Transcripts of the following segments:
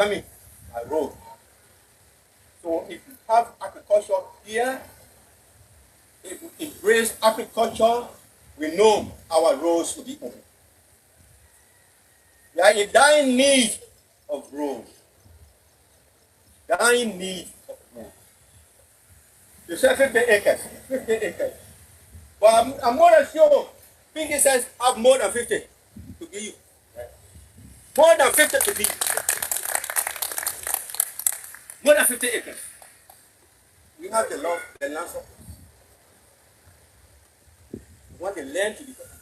farming, a road. So if you have agriculture here, if we embrace agriculture, we know our roads will be open. We are in dying need of roads. Dying need of roads. You say 50 acres, 50 acres. But I'm more than sure Pinky says have more than 50 to give you. More than 50 to give you. More than 50 acres. We have the land surplus. We want the land to be developed.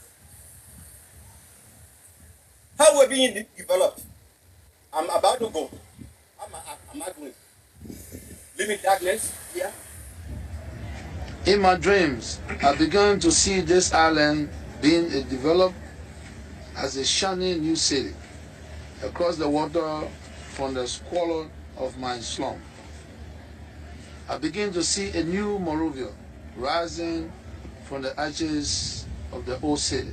How we're being developed? I'm about to go. I'm not going. Live in darkness here. In my dreams, I began to see this island being developed as a shining new city across the water from the squalor of my slum. I began to see a new Monrovia rising from the ashes of the old city.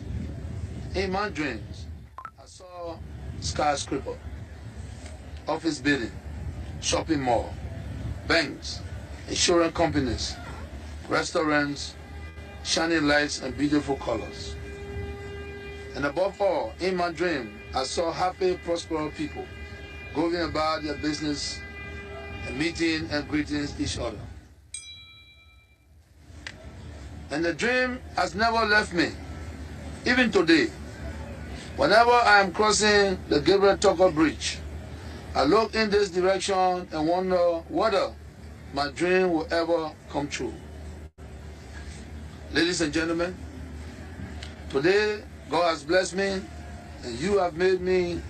In my dreams, I saw skyscraper, office building, shopping mall, banks, insurance companies, restaurants, shining lights and beautiful colors. And above all, in my dream, I saw happy, prosperous people going about their business and meeting and greeting each other. And the dream has never left me, even today. Whenever I am crossing the Gabriel Tucker Bridge, I look in this direction and wonder whether my dream will ever come true. Ladies and gentlemen, today God has blessed me and you have made me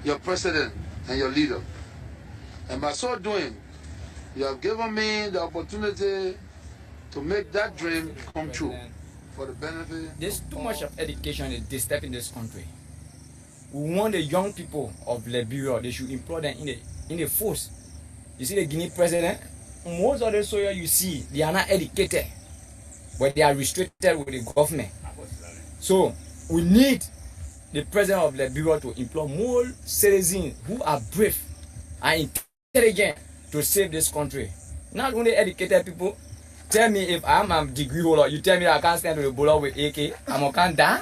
your president and your leader. And by so doing, you have given me the opportunity to make that dream come true for the benefit. There's too much of education is disturbing this country. We want the young people of Liberia, they should employ them in the force. You see the Guinea president, most of the soldiers you see, they are not educated, but they are restricted with the government. So we need the president of Liberia to employ more citizens who are brave and intelligent to save this country. Not only educated people. Tell me if I'm a degree holder, you tell me I can't stand to the bullet with AK, I'm a can't die.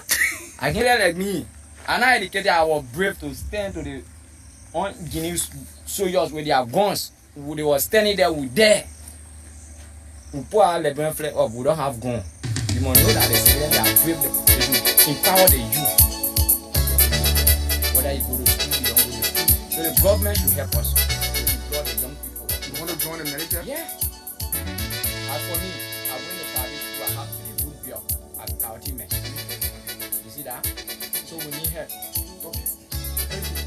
I can't like me. I'm not educated, I was brave to stand to the Guinea soldiers with their guns. They were standing there with there. We put our Liberian flag up, we don't have guns. You must know that they are brave, they should empower the youth. Whether you go to school, you don't go to school. So the government should help us to employ the young people. You want to join the military? Yeah. As for me, I went to Saudi school, I have 3 good jobs at our team. You see that? So we need help. Okay. Thank you.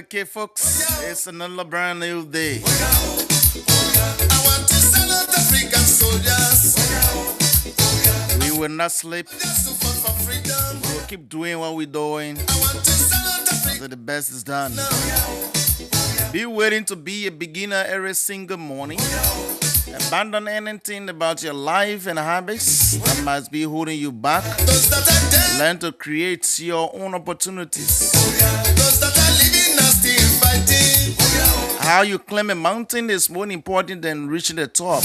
Okay, folks, it's another brand new day. I want to salute African soldiers. We will not sleep. Just to fight for freedom. We will keep doing what we're doing I want to salute Africa. until the best is done. Be waiting to be a beginner every single morning. Abandon anything about your life and habits that might be holding you back. Those that are dead, Learn to create your own opportunities. those that are living are still fighting. How you climb a mountain is more important than reaching the top.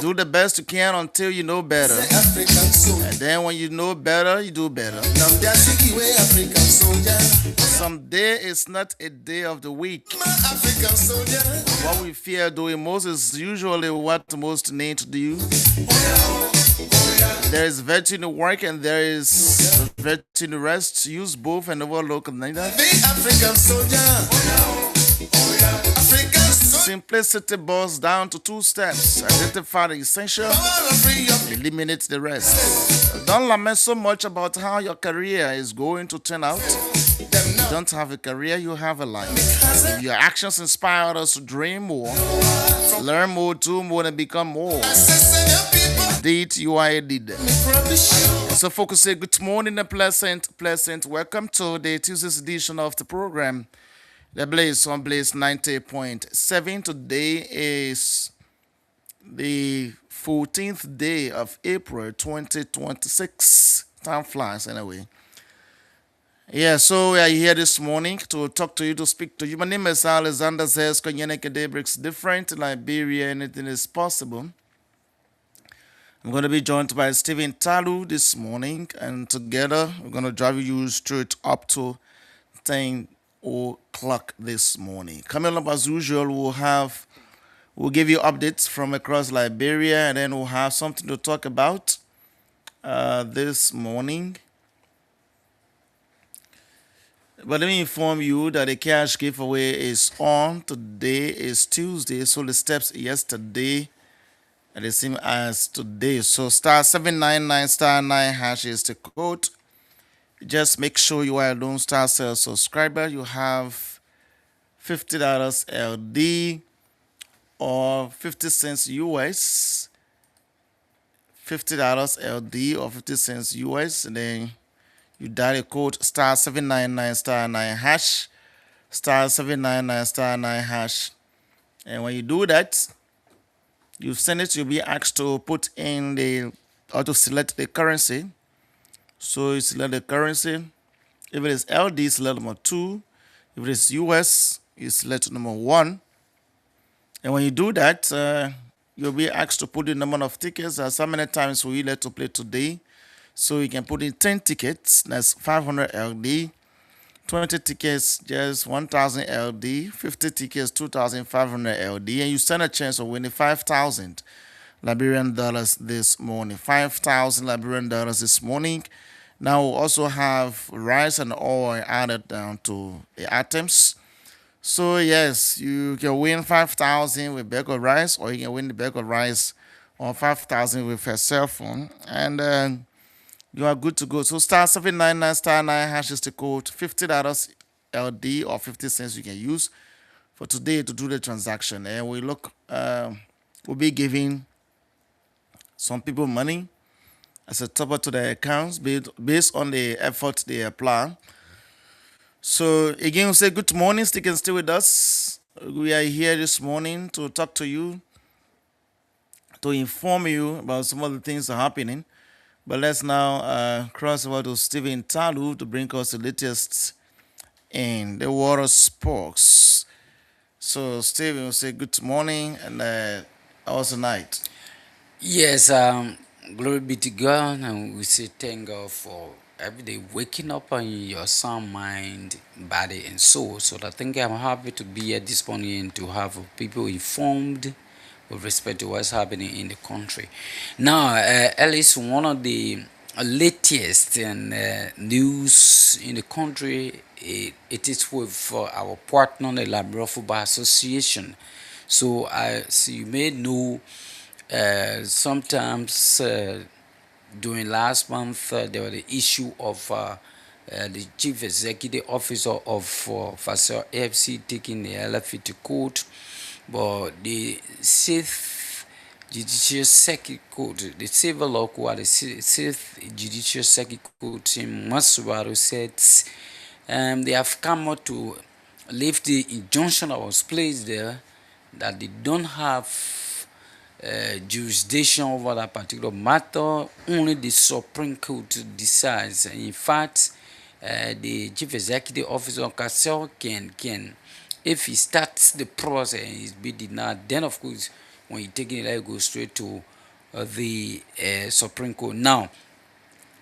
Do the best you can until you know better. African soldier. And then when you know better, you do better. Now they are seeking way African soldier. Some day is not a day of the week. My African soldier. What we fear doing most is usually what most need to do. There is virtue in the work and there is virtue in the rest. Use both and overlook neither. The African soldier. African soldier. Simplicity boils down to 2 steps. Identify the essential, Power of free up. eliminate the rest. Don't lament so much about how your career is going to turn out. Them now. Don't have a career, you have a life. If your actions inspire us to dream more, learn more, do more, and become more. Assassin your people. date, you are a leader. So folks say good morning and pleasant welcome to the Tuesday's edition of the program. The Blaze on Blaze 90.7. Today is the 14th day of April 2026. Time flies anyway. Yeah, so we are here this morning to talk to you, to speak to you. My name is Alexander Zesko. Yeneke Day breaks different. In Liberia, anything is possible. I'm going to be joined by Stephen Talu this morning, and together we're going to drive you straight up to 10 o'clock this morning. Coming up as usual, we'll give you updates from across Liberia, and then we'll have something to talk about this morning. But let me inform you that the cash giveaway is on. Today is Tuesday, so the steps yesterday are the same as today. So star 799 star 9 hash is the code. Just make sure you are a Lone Star Cell subscriber. You have $50 LD or 50 cents US. $50 LD or 50 cents US, and then you dial the code star 799 star 9 hash, star 799 star 9 hash. And when you do that, you send it, you'll be asked to put in or to select the currency. So you select the currency. If it is LD, select number 2. If it is US, you select number 1. And when you do that, you'll be asked to put the number of tickets. How many times will you like to play today? So you can put in 10 tickets, that's 500 LD, 20 tickets, just 1,000 LD, 50 tickets, 2,500 LD, and you stand a chance of winning 5,000 Liberian dollars this morning. 5,000 Liberian dollars this morning. Now we'll also have rice and oil added down to the items. So yes, you can win 5,000 with bag of rice, or you can win the bag of rice or 5,000 with a cell phone, and you are good to go. So star 799 star 9 hash is the code. $50 LD or 50 cents you can use for today to do the transaction. And we'll be giving some people money as a top up to their accounts based on the effort they apply. So again, we say good morning. Stick and stay with us. We are here this morning to talk to you, to inform you about some of the things that are happening. But let's now cross over to Stephen Talu to bring us the latest in the world of sports. So, Stephen, will say good morning and how was the night? Yes, glory be to God, and we say thank God for every day waking up on your sound mind, body, and soul. So I think I'm happy to be here this morning and to have people informed with respect to what's happening in the country. Now, at least one of the latest news in the country, it is with our partner, the Liberia Football Association. So, you may know, sometimes during last month, there was the issue of the chief executive officer of Fasel AFC taking the LFA to court. But the Sixth Judicial Circuit Court, the civil law court, the Sixth Judicial Circuit Court in Masubaru said they have come out to lift the injunction that was placed there, that they don't have jurisdiction over that particular matter. Only the Supreme Court decides. In fact, the chief executive officer of Castle can, if he starts the process and he's been denied, then of course, when you take it, it goes straight to the Supreme Court. Now,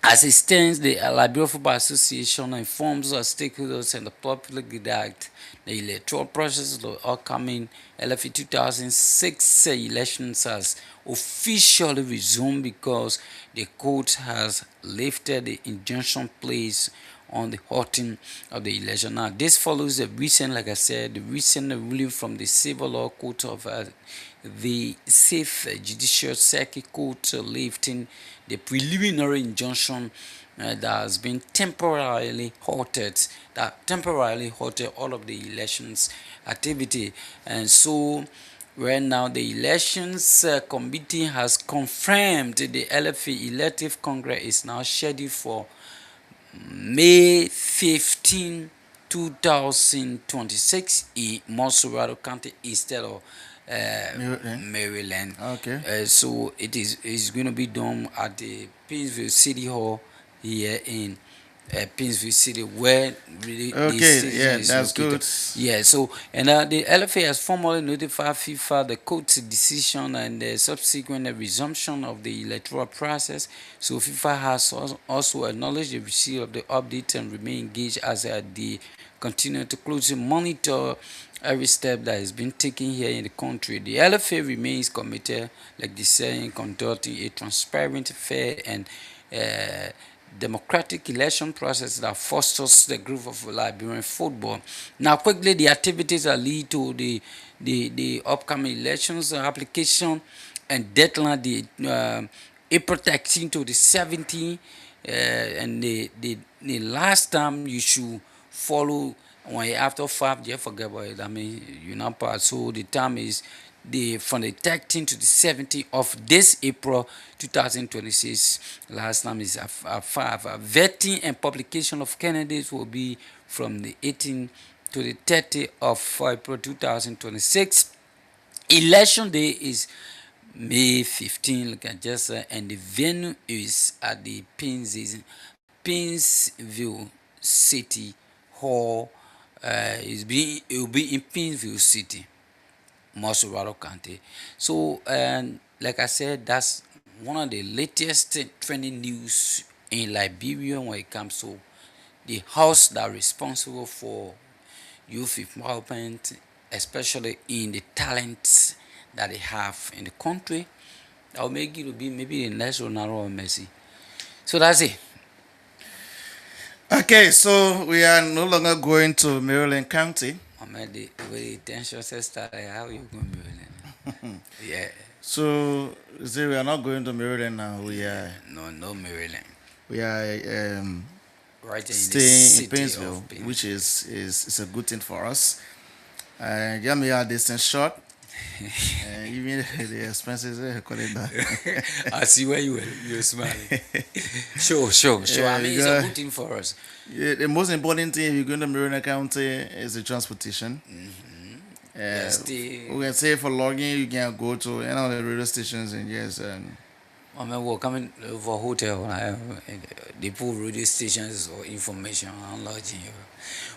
as it stands, the Liberia Football Association informs our stakeholders and the public that the electoral process of the upcoming LFA 2006 elections has officially resumed because the court has lifted the injunction placed on the halting of the election. Now, this follows the recent, like I said, the recent ruling from the Civil Law Court of the Sixth Judicial Circuit Court lifting the preliminary injunction that has been temporarily halted all of the elections activity. And so where now the elections committee has confirmed the LFA elective congress is now scheduled for May 15, 2026 in Monterey County instead of Maryland. Okay. So it's going to be done at the Pittsville City Hall here in Pittsville City, where really the Okay, citizen yeah, is that's located. good. Yeah, so and the LFA has formally notified FIFA the court's decision and the subsequent resumption of the electoral process. So FIFA has also acknowledged the receipt of the update and remain engaged as they continue to closely monitor every step that is being taken here in the country. The LFA remains committed, like they say, in conducting a transparent, fair, and democratic election process that fosters the growth of Liberian football. Now, quickly, the activities that lead to the upcoming elections application and deadline, April 13 to the 17th, and the last time you should follow when after 5 years, forget about it. I mean, you're not part. So the time is from the 13th to the 17th of this April 2026. Last time is at 5. Vetting and publication of candidates will be from the 18th to the 30th of April 2026. Election day is May 15, like I just said, and the venue is at the Pittsville City Hall. It will be in Pittsville City, Morrisville County. So, like I said, that's one of the latest trending news in Liberia when it comes to the house that are responsible for youth empowerment, especially in the talents that they have in the country. I'll make it to be maybe the next Ronaldo or Messi. So that's it. Okay, so we are no longer going to Maryland County. I mean, the way the tension started, how you going to be Maryland? Yeah, So say we are not going to Maryland now. no Maryland. We are Right in the staying in city Painesville, of Painesville. which is a good thing for us. Yeah, we are distance short. Even the expenses, call it that. I see where you're smiling. Sure. Yeah, I mean, it's a good thing for us. Yeah, the most important thing if you're going to Maryland County is the transportation. Yeah, We can say for logging, you can go to any of the radio stations and just I mean, we're coming for hotel. They put radio stations or information on lodging here.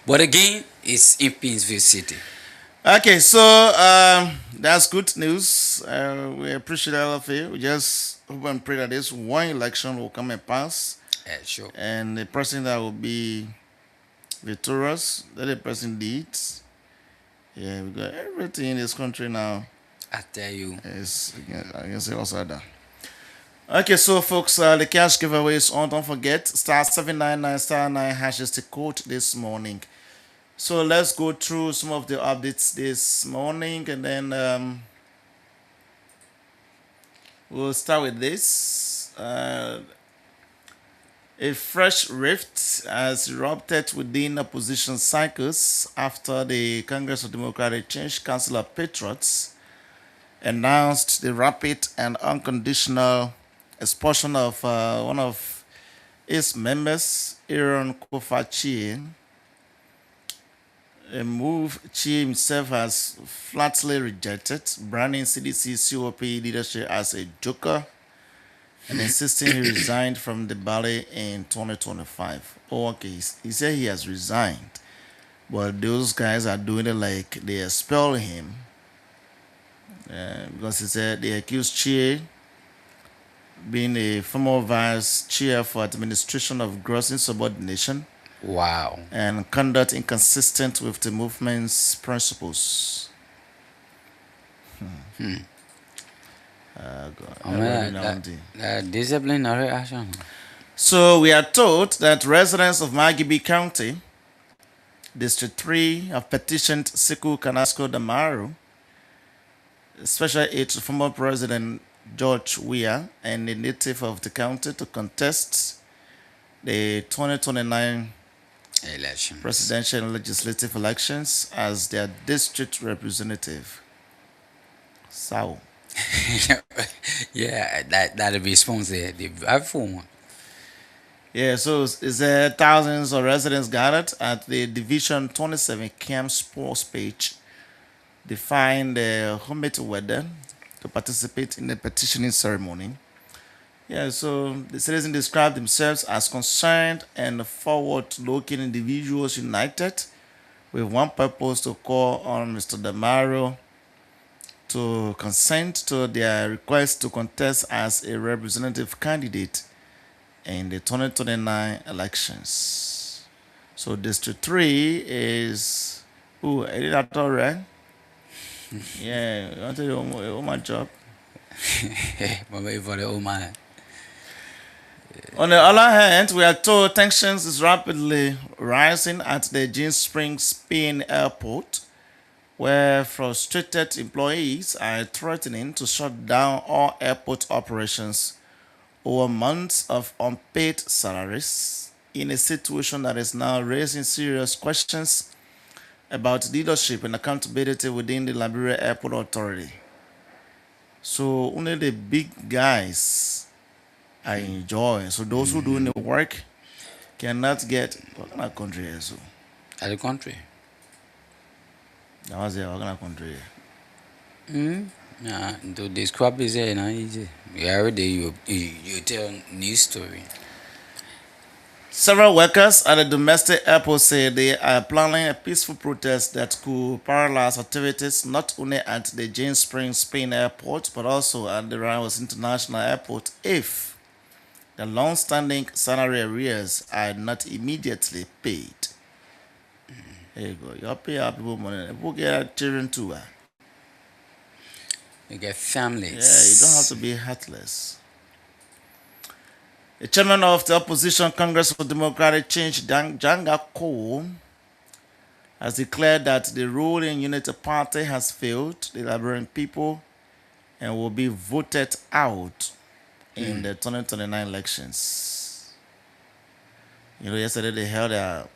But again, it's in Pittsville City. Okay, so that's good news. We appreciate all of you. We just hope and pray that this one election will come and pass, Sure. and the person that will be victorious, that the person leads. Yeah, we got everything in this country now. I tell you. Is I can say also that. Okay, so folks, the cash giveaway is on. Don't forget, *799 *9 hash is the code this morning. So let's go through some of the updates this morning, and then we'll start with this. A fresh rift has erupted within opposition circles after the Congress of Democratic Change Council of Patriots announced the rapid and unconditional expulsion of one of its members, Aaron Kofa-Chie, a move Chie himself has flatly rejected, branding CDC COP leadership as a joker and insisting he resigned from the Bali in 2025. Oh, okay, he said he has resigned, but those guys are doing it like they expel him because he said they accused Chie, being a former vice chair for administration, of gross insubordination Wow. and conduct inconsistent with the movement's principles. God, I mean, disciplinary action. So we are told that residents of Magibi County, District 3, have petitioned Siku Kanasco Damaru, Special Aid to former President George Weah, and a native of the county, to contest the 2029 Election. presidential and legislative elections as their district representative. So, Yeah, that'll be sponsored. The iPhone. yeah, so it's thousands of residents gathered at the Division 27 Camp Sports page. They find humid weather to participate in the petitioning ceremony. Yeah, so the citizens described themselves as concerned and forward-looking individuals united with one purpose to call on Mr. Damaro to consent to their request to contest as a representative candidate in the 2029 elections. So District 3 is, I did that already. Yeah, I want to do my job. Mama, for the old man. On the other hand, we are told tensions is rapidly rising at the Gin Springs Spain airport, where frustrated employees are threatening to shut down all airport operations over months of unpaid salaries in a situation that is now raising serious questions about leadership and accountability within the Liberia Airport Authority. So only the big guys I enjoy. So those who doing the work cannot get what kind of country is so? At the country. That was it, what kind of country? Nah, to describe is easy. You already you tell news story. Several workers at the domestic airport say they are planning a peaceful protest that could paralyze activities not only at the Jane Springs Spain airport but also at the Rivers International Airport if the long-standing salary arrears are not immediately paid. There you go. You pay our people money. People get children too. You get families. Yeah, you don't have to be heartless. The chairman of the opposition Congress for Democratic Change, Janga Cole, has declared that the ruling Unity Party has failed the Liberian people and will be voted out in the 2029 elections. You know, yesterday they held a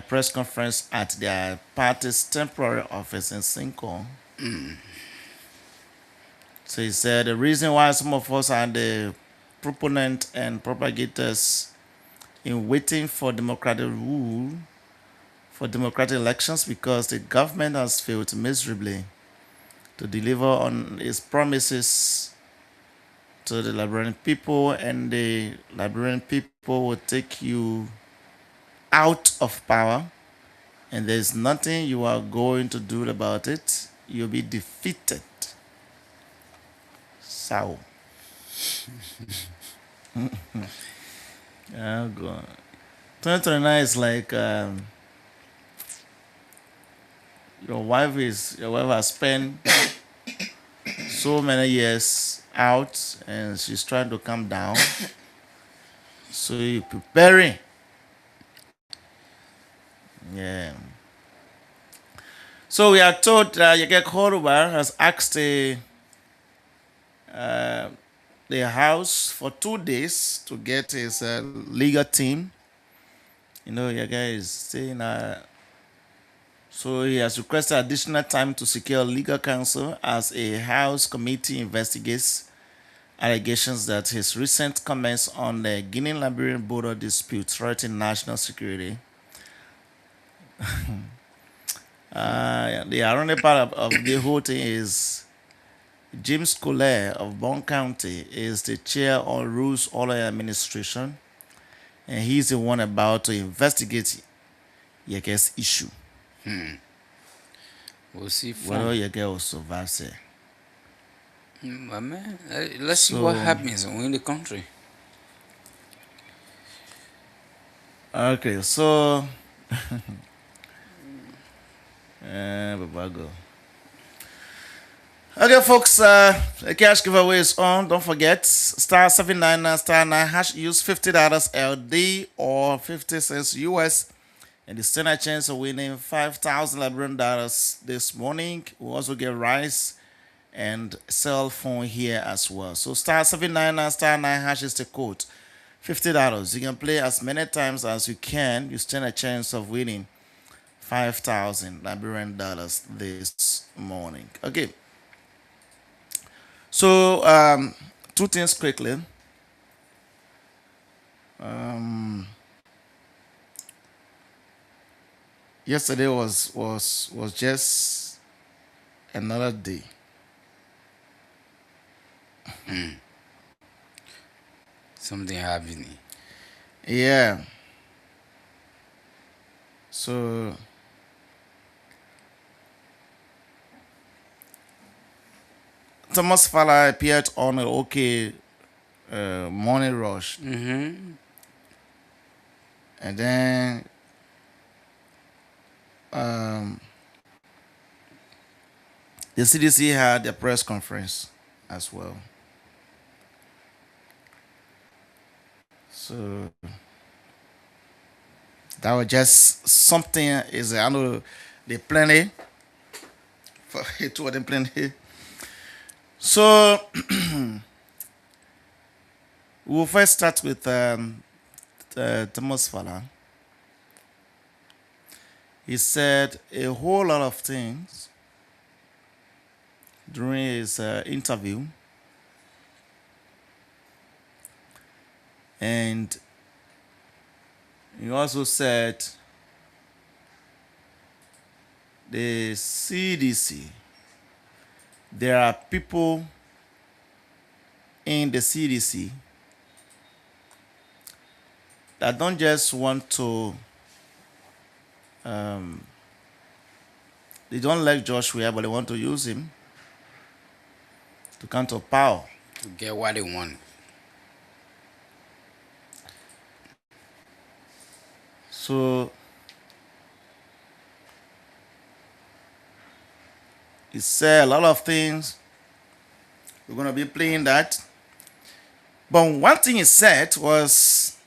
press conference at their party's temporary office in Cinco. So he said the reason why some of us are the proponent and propagators in waiting for democratic rule, for democratic elections, because the government has failed miserably to deliver on its promises to the Liberian people, and the Liberian people will take you out of power, and there's nothing you are going to do about it. You'll be defeated. So. Oh God. 2029 is like your wife has spent so many years out and she's trying to come down. So you're preparing. Yeah. So we are told Yege Koruba has asked the House for 2 days to get his legal team. You know, Yege is saying, so he has requested additional time to secure legal counsel as a House committee investigates allegations that his recent comments on the Guinea-Liberian border dispute threaten national security. The ironic part of the whole thing is James Collier of Bond County is the chair on Rules Order Administration, and he's the one about to investigate Yege's issue. We'll see. Whether Yege will survive, say. Man, let's see what happens in the country. Okay, so Babago. Okay, folks, the cash giveaway is on. Don't forget, star 799 star 9 hash. Use $50 LD or 50 cents US, and the stand a chance of winning $5,000 Liberian dollars this morning. We'll also get rice and cell phone here as well. So star 799 star 9 hash is the code. $50. You can play as many times as you can. You stand a chance of winning 5,000 Liberian dollars this morning. Okay. So, two things quickly. Yesterday was just another day. Something happening. Yeah. So Thomas Fowler appeared on a OK Morning Rush, and then the CDC had a press conference as well. So that was just something. I know they plenty for two of them plenty. So we'll first start with Thomas Fowler. He said a whole lot of things during his interview, and he also said the CDC, there are people in the CDC that don't just want to they don't like Josh Weah, but they want to use him to counter power. To get what they want. So he said a lot of things. We're going to be playing that. But one thing he said was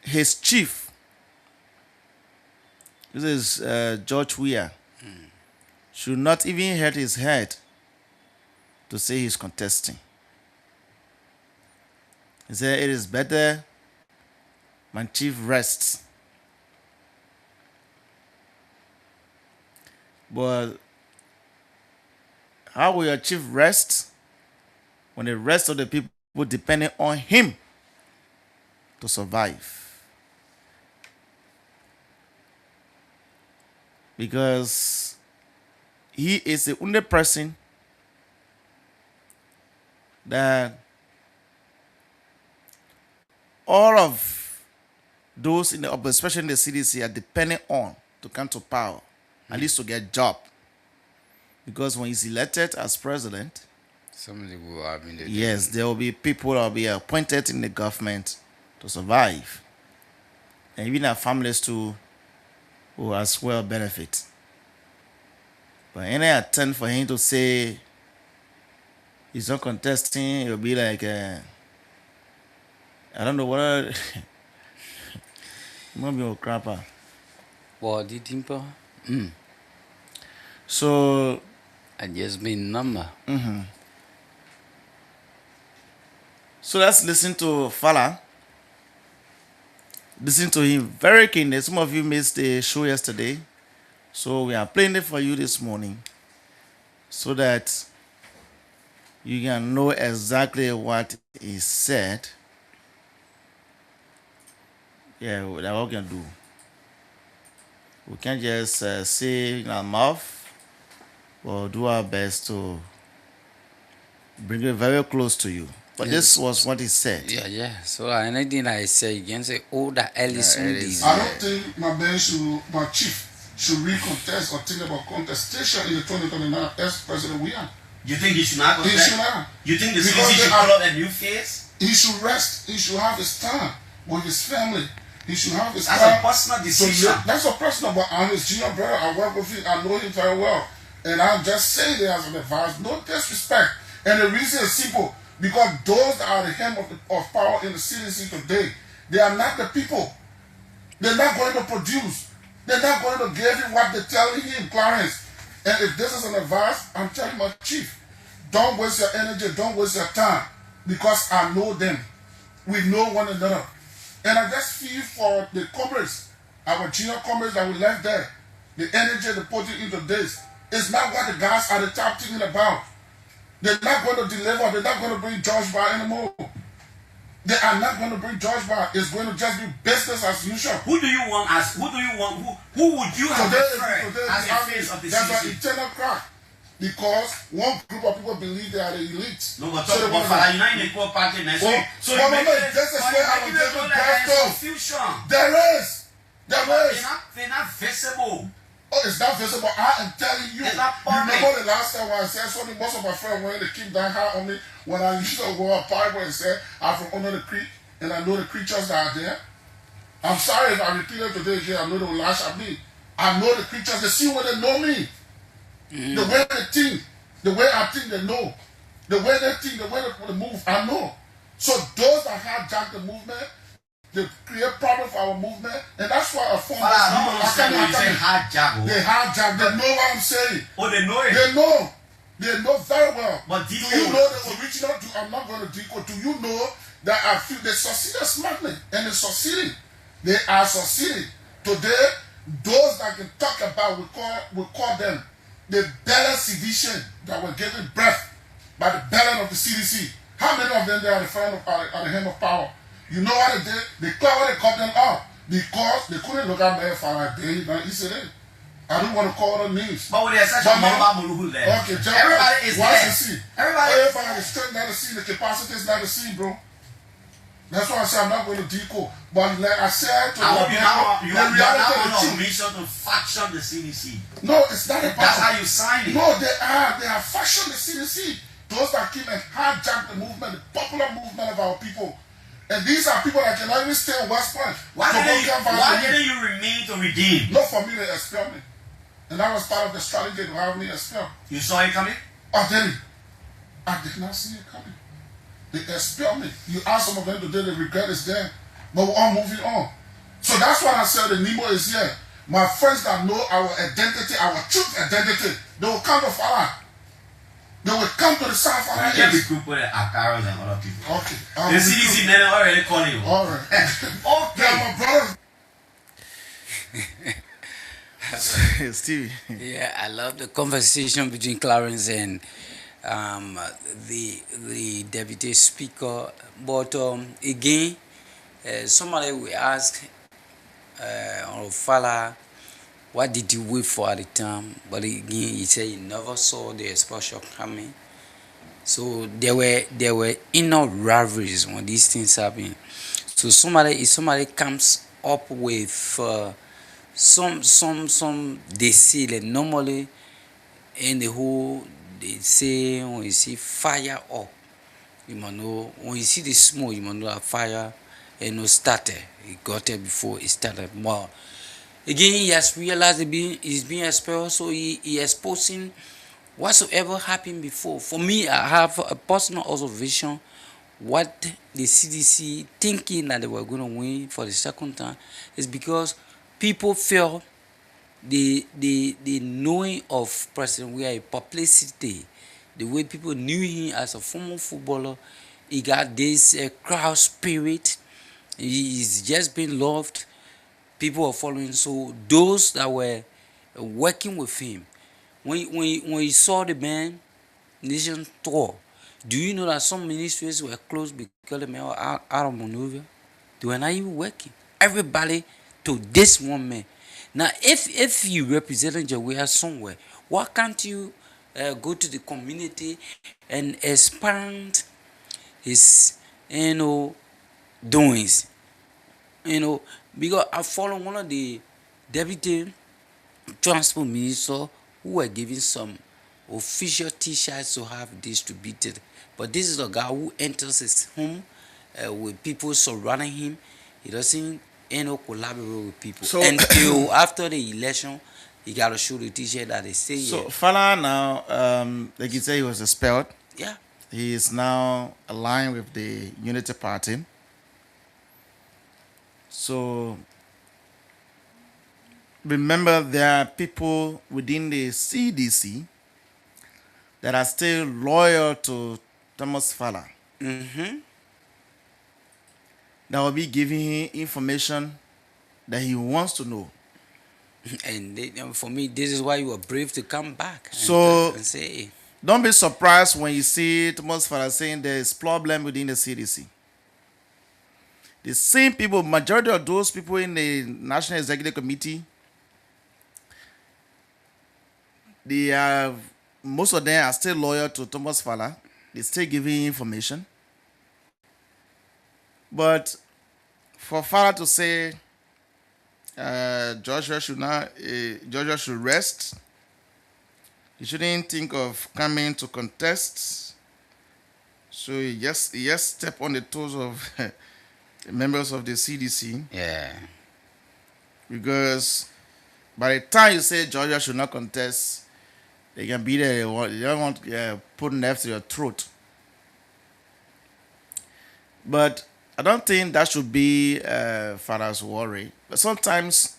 his chief, this is George Weah, should not even hurt his head to say he's contesting. He said it is better my chief rests. But how will your chief rest when the rest of the people depending on him to survive? Because he is the only person that all of those in the especially in the CDC are depending on to come to power, at least to get a job. Because when he's elected as president, Somebody will have in the yes, there will be people that will be appointed in the government to survive. And even our families too will as well benefit. But any attempt for him to say he's not contesting, it will be like, I don't know what. It might be a crapper. What did Timper? So, I just been number. so let's listen to Fowler. Listen to him very keenly. Some of you missed the show yesterday. So we are playing it for you this morning so that you can know exactly what he said. Yeah, that's what we can do. We can't just say in our mouth, but do our best to bring it very close to you. But this was what he said. Yeah. So anything I say, you can say, oh, that Ellison Ellison. did. I don't think my chief should recontest or think about contestation in the 2029 as President Weah. You think he should not He contest? should not. You think the Because CDC should they are- pull up a new face? He should rest. He should have his time with his family. He should have his That's time. a personal to decision. live. That's a personal, but I'm his junior brother. I work with him. I know him very well. And I'm just saying it as an advice. No disrespect. And the reason is simple. Because those that are the hem of power in the CDC today, they are not the people. They're not going to produce. They're not going to give him what they're telling him, Clarence. And if this is an advice, I'm telling my chief, don't waste your energy, don't waste your time. Because I know them. We know one another. And I just feel for the comrades, our junior comrades that we left there, the energy they put into this. It's not what the guys at the top thinking about. They're not going to deliver. They're not going to bring George Bar anymore. They are not going to bring George Bar. It's going to just be business as usual. Who do you want as? Who would you have preferred as the face of the That's an CDC? internal crack. Because one group of people believe they are the elite. No, but So they talk want about to- you know in the poor party now. Well, So well, you make no, it. this is where I was getting back to. Confusion. There is. They're not visible. Oh, it's not visible. I am telling you. It's not You public. remember the last time when I said something, most of my friends wanted to keep that high on me when I used to go up Bible and say, I'm from under the creek and I know the creatures that are there. I'm sorry if I repeat it today again. I know they will lash at me. I know the creatures. They see where they know me. The way they think, the way I think they know. The way they think, the way they move, I know. So those that hijack the movement, they create problems for our movement, and that's why I formed But I don't this understand when you say movement. hijack. They hijack. They know what I'm saying. Oh, they know it. They know. They know very well. But do Deco- you know the original? I'm not going to decode. Do you know that I feel they succeeded smartly and they succeeding? They are succeeding. Today, those that can talk about, we call them the belly sedition that were given breath by the belly of the CDC. How many of them they are the friend of are the hand of power? You know what they did? They clear what they cut them up because they couldn't look at me for like daily and easily. I don't want to call them names. But with the exception of Mama Muluhu there. Okay, Everybody is watch there. and see. Everybody is straight not to see. The capacity is not to see, bro. That's why I say I'm not going to deco. But like I said, I hope you are the now reality on of the a truth. mission to faction the CDC. No, it's not about That's how you sign it. No, they are fashioned the CDC. Those that came and hijacked the movement, the popular movement of our people. And these are people that cannot even stay in West Point. Why didn't you remain to redeem? Not for me to expel me. And that was part of the strategy to have me expelled. You saw it coming? I didn't. I did not see it coming. They expelled me. You ask some of them today, the regret is there. But we're all moving on. So that's why I said the Nemo is here. My friends that know our identity, our truth identity, they will come to Farah. They will come to the South You Farah. can't be people at Akaros and other people. Okay. The CDC men are already calling you. All right. Okay. Yeah, my brothers. Stevie. Yeah, I love the conversation between Clarence and the deputy speaker. But again, somebody will ask Fala, what did you wait for at the time? But again, he said he never saw the explosion coming. So there were inner rivalries when these things happen. So if somebody comes up with some they say that normally in the whole they say when you see fire up, you must know when you see the smoke, you must know that fire started. It got there before it started. Well, again, he has realized he's being expelled, so he exposing whatsoever happened before. For me, I have a personal observation what the CDC thinking that they were going to win for the second time is because people felt the knowing of President Weah, publicity, the way people knew him as a former footballer, he got this crowd spirit. He's just been loved. People are following. So those that were working with him, when you saw the man nation tour, do you know that some ministries were closed because the men were out of maneuver? They were not even working. Everybody to this one man. Now, if you represented your way somewhere, why can't you go to the community and expand his doings? Because I follow one of the deputy transport minister who were giving some official t-shirts to have distributed. But this is a guy who enters his home with people surrounding him. He doesn't collaborate with people. So until after the election, he got to show the t-shirt that they say. So Fala now, like you say, he was expelled. Yeah. He is now aligned with the Unity Party. So remember, there are people within the CDC that are still loyal to Thomas Fala. Mm-hmm. that will be giving him information that he wants to know. And for me, this is why you were brave to come back and say, don't be surprised when you see Thomas Farah saying there is problem within the CDC. The same people, majority of those people in the National Executive Committee, most of them are still loyal to Thomas Farah. They still giving information. But for Farah to say Joshua should rest, he shouldn't think of coming to contest. So he just step on the toes of members of the CDC. yeah. Because by the time you say Georgia should not contest, they can be there. They don't want to put knives to your throat. But I don't think that should be Farah's worry. But sometimes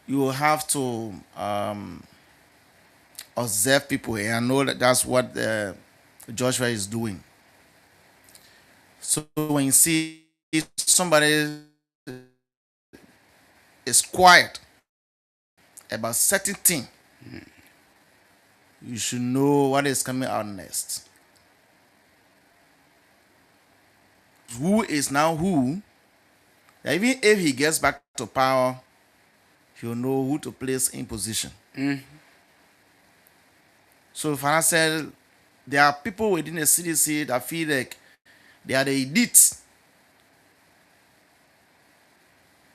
you will have to observe people, and I know that that's what Joshua is doing. So when you see somebody is quiet about certain thing, you should know what is coming out next. Who is now who? Even if he gets back to power, he'll know who to place in position. So Farah said there are people within the CDC that feel like they are the elite,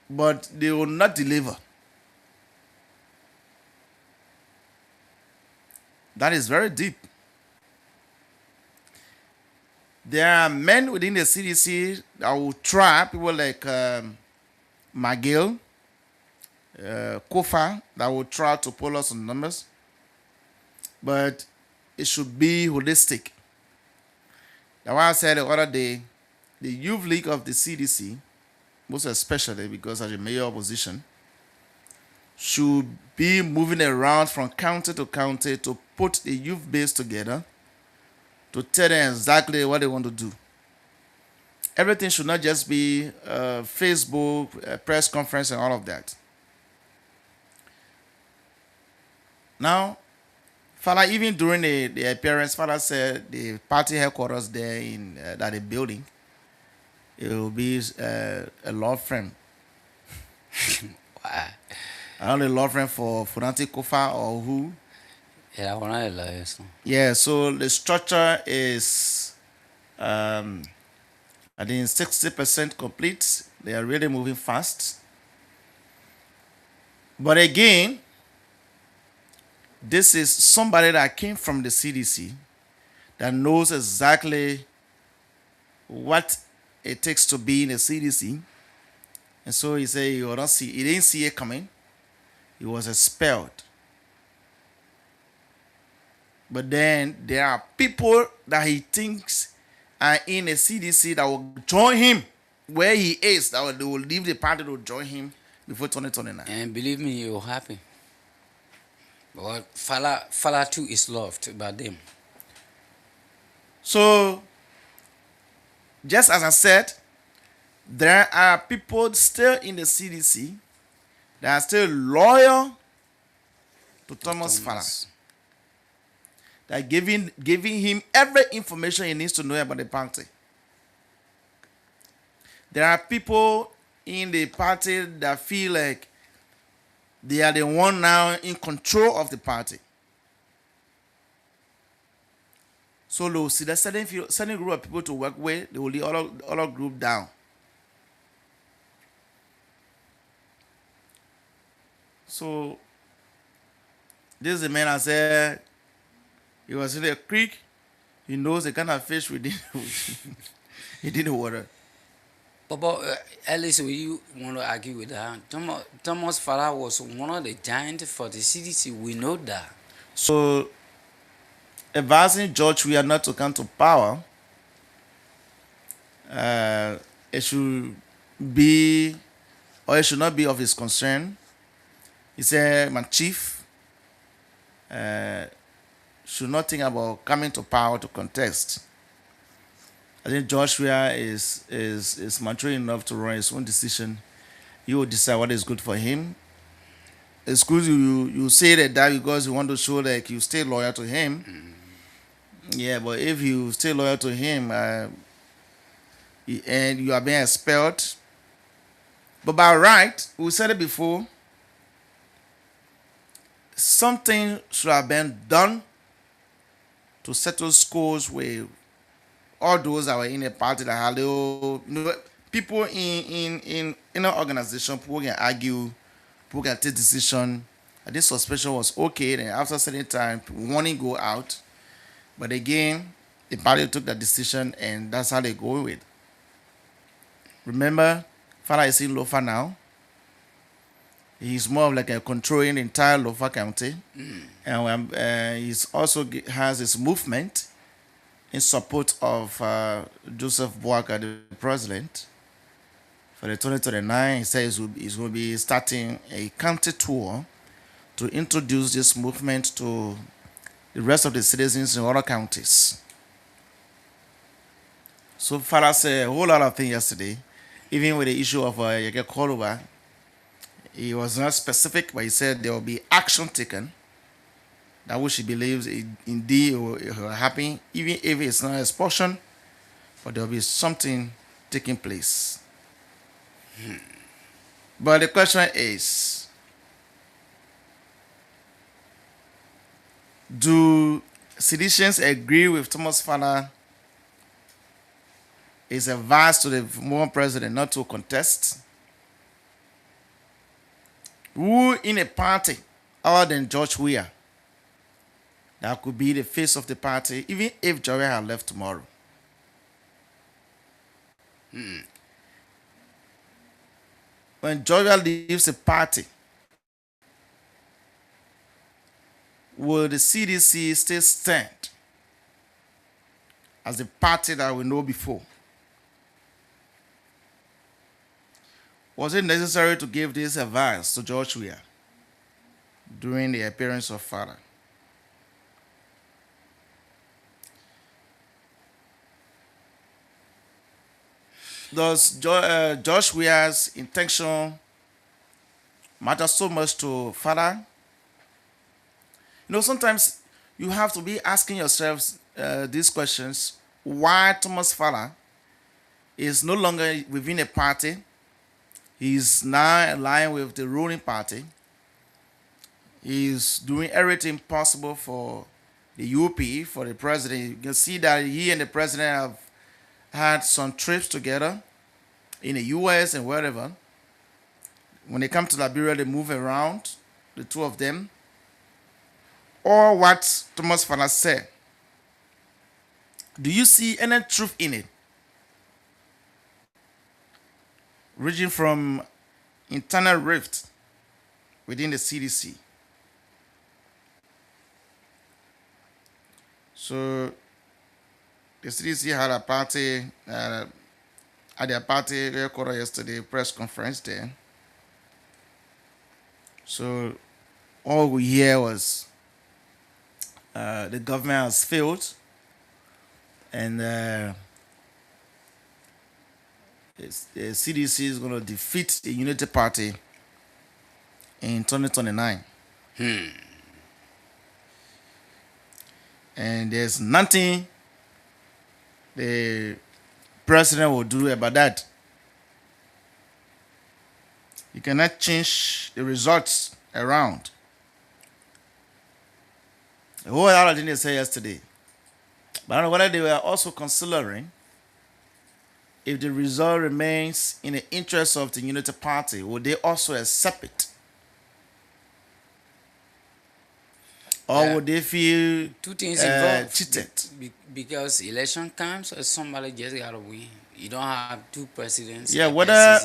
but they will not deliver. That is very deep. There are men within the CDC that will try, people like McGill, Kofa, that will try to pull us on numbers. But it should be holistic. That's why I said the other day, the youth league of the CDC, most especially because of the mayor position, should be moving around from county to county to put the youth base together to tell them exactly what they want to do. Everything should not just be Facebook, press conference, and all of that. Now, Father, even during the appearance, Father said the party headquarters there in that the building, it will be a law firm. Wow. I don't know, a law firm for Funanti Kofa or who. Yeah, I want to lawyers. Yeah, so the structure is, I think 60% complete. They are really moving fast. But again, this is somebody that came from the CDC that knows exactly what it takes to be in the CDC. And so he said he didn't see it coming. He was expelled. But then there are people that he thinks are in the CDC that will join him where he is, that they will leave the party to join him before 2029. And believe me, you're happy. But Fala too is loved by them. So, just as I said, there are people still in the CDC that are still loyal to Thomas Fala. That are giving him every information he needs to know about the party. There are people in the party that feel like they are the one now in control of the party. So they'll see that certain group of people to work with, they will leave other group down. So this is the man I said he was in a creek. He knows the kind of fish within the water. But at least you want to argue with that. Thomas Farah was one of the giants for the CDC. We know that. So, advising George we are not to come to power, it should be, or it should not be of his concern. He said, my chief should not think about coming to power to contest. I think Joshua is mature enough to run his own decision. He will decide what is good for him. It's good you say that because you want to show like you stay loyal to him. Yeah, but if you stay loyal to him and you are being expelled, but by right, we said it before, something should have been done to settle scores with all those that were in a party that had little, people in an organization, people can argue, people can take decision. And this suspension was okay. Then after a certain time, warning go out. But again, the party took that decision, and that's how they go with. Remember, Father is in Lofa now. He's more of like a controlling the entire Lofa County, and he's also has his movement in support of Joseph Boakai, the president, for the 2029. He says he's going to be starting a county tour to introduce this movement to the rest of the citizens in other counties. So Father said a whole lot of things yesterday, even with the issue of Yeke Koluba. He was not specific, but he said there will be action taken that which he believes indeed will happen, even if it's not expulsion, but there will be something taking place. But the question is, do seditionists agree with Thomas Father? It's advised to the former president not to contest. Who in a party other than George Weah that could be the face of the party, even if Joey had left tomorrow? When Joey leaves a party, will the CDC still stand as the party that we know before? Was it necessary to give this advice to George Weah during the appearance of Father? Does George Weah's intention matter so much to Father? Sometimes you have to be asking yourselves these questions. Why Thomas Father is no longer within a party? He's now aligned with the ruling party. He's doing everything possible for the UP, for the president. You can see that he and the president have had some trips together in the US and wherever. When they come to Liberia, they move around, the two of them. Or what Thomas Father said. Do you see any truth in it? Ranging from internal rift within the CDC. So the CDC had a party, at their party yesterday, press conference there. So all we hear was the government has failed, and the CDC is going to defeat the Unity Party in 2029. And there's nothing the president will do about that. You cannot change the results around. A whole lot of things they said yesterday. But I don't know whether they were also considering if the result remains in the interest of the Unity Party, would they also accept it? Or would they feel two things involved, cheated? Because election comes, somebody just got to win. You don't have two presidents. Yeah, whether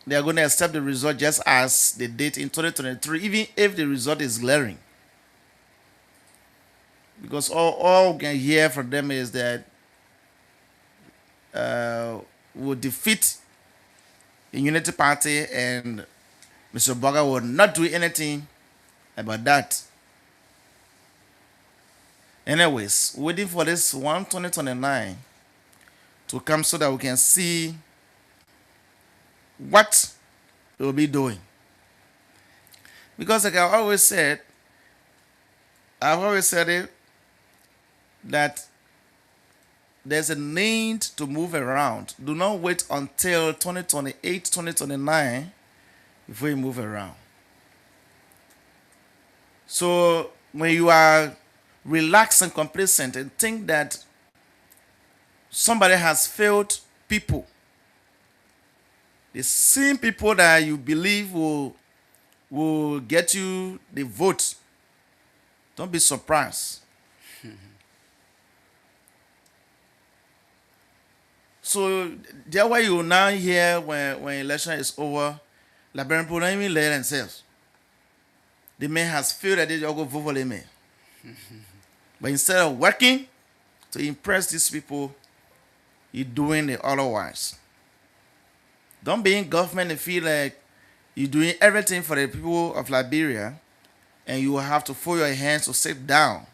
they are going to accept the result just as they did in 2023, even if the result is glaring. Because all we can hear from them is that will defeat the Unity Party, and Mr. Boakai will not do anything about that. Anyways, waiting for this 2029 to come so that we can see what we'll be doing. Because like I've always said it, that there's a need to move around. Do not wait until 2028, 2029 before you move around. So when you are relaxed and complacent and think that somebody has failed people, the same people that you believe will get you the vote, don't be surprised. So that's why you now hear when election is over, Liberian people don't even let themselves. The man has failed that they just go vote for the man. But instead of working to impress these people, you're doing it otherwise. Don't be in government and feel like you're doing everything for the people of Liberia and you will have to fold your hands to sit down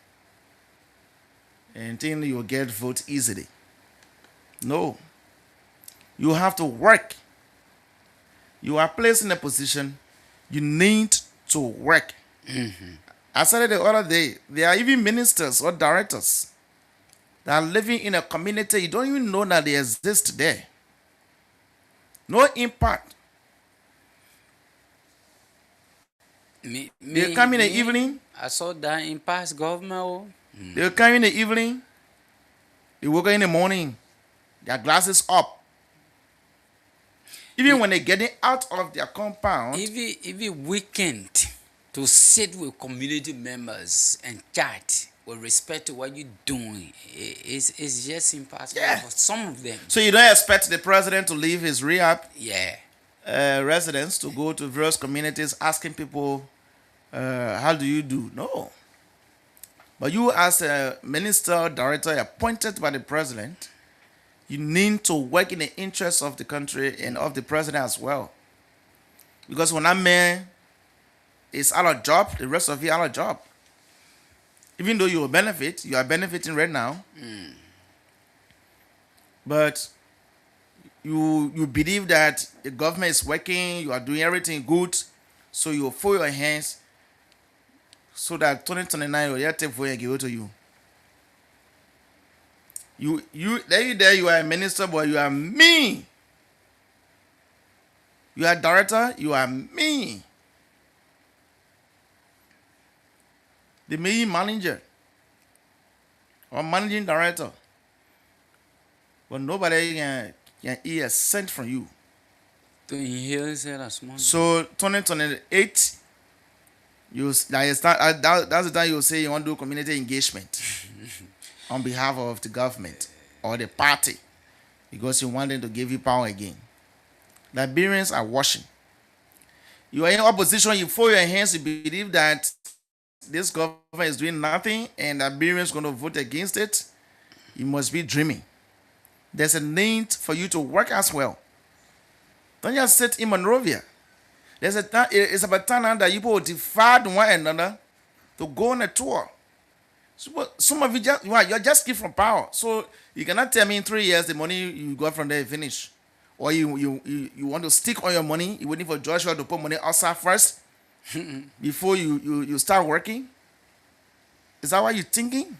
and think you will get votes easily. No. You have to work. You are placed in a position, you need to work. I said it the other day, there are even ministers or directors that are living in a community you don't even know that they exist there. No impact. They come in the evening. I saw that in past government. They come in the evening. They wake up in the morning. Their glasses up. Even when they're getting out of their compound. Even weekend to sit with community members and chat with respect to what you're doing is just impossible for some of them. So you don't expect the president to leave his rehab residence to go to various communities asking people, how do you do? No. But you as a minister, director appointed by the president, you need to work in the interests of the country and of the president as well. Because when that man is out of job, the rest of you are out of job. Even though you will benefit, you are benefiting right now. But you believe that the government is working, you are doing everything good, so you will fold your hands so that 2029 will take for you and give it to you. You are a minister, but you are me. You are a director, you are me. The main manager or managing director. But nobody can hear a cent from you. So 2028, that's the time you say you want to do community engagement on behalf of the government or the party because you want them to give you power again. Liberians are watching. You are in opposition, you fold your hands, you believe that this government is doing nothing and Liberians are going to vote against it. You must be dreaming. There's a need for you to work as well. Don't just sit in Monrovia. It's about time now that you will defy one another to go on a tour. Some of you you're just given from power. So you cannot tell me in 3 years the money you got from there is finished. Or you want to stick on your money. You're waiting for Joshua to put money outside first before you start working. Is that what you're thinking?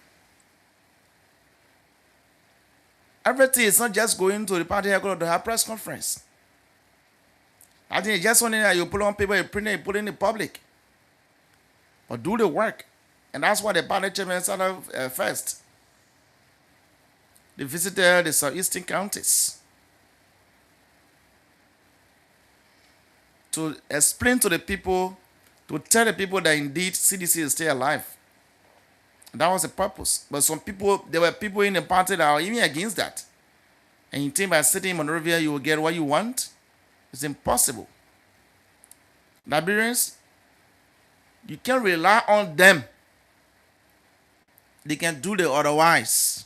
Everything is not just going to the party headquarters to have press conference. I think it's just something that you put on paper, you print it, you put it in the public. But do the work. And that's why the party chairman started first. They visited the southeastern counties to explain to the people, to tell the people that indeed CDC is still alive. That was the purpose. But there were people in the party that are even against that. And you think by sitting in Monrovia you will get what you want? It's impossible. Liberians, you can't rely on them. They can do the otherwise.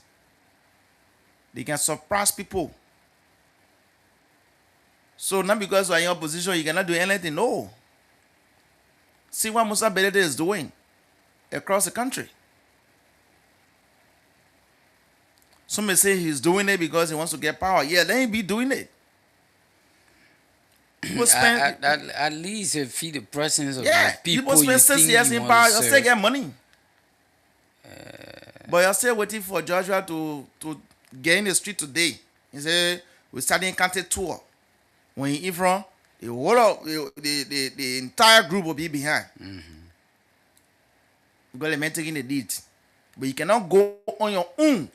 They can surprise people. So not because you are in opposition, you cannot do anything. No. See what Musa Belede is doing across the country. Some may say he's doing it because he wants to get power. Yeah, let him be doing it. People spend, At least if the presence of yeah, the people people you spend 6 think years you in want power, to you still serve. get money. But you're still waiting for Joshua to get in the street today. He said, we're starting county tour. When he in front, the whole of the entire group will be behind. Because they're taking the deed. But you cannot go on your own.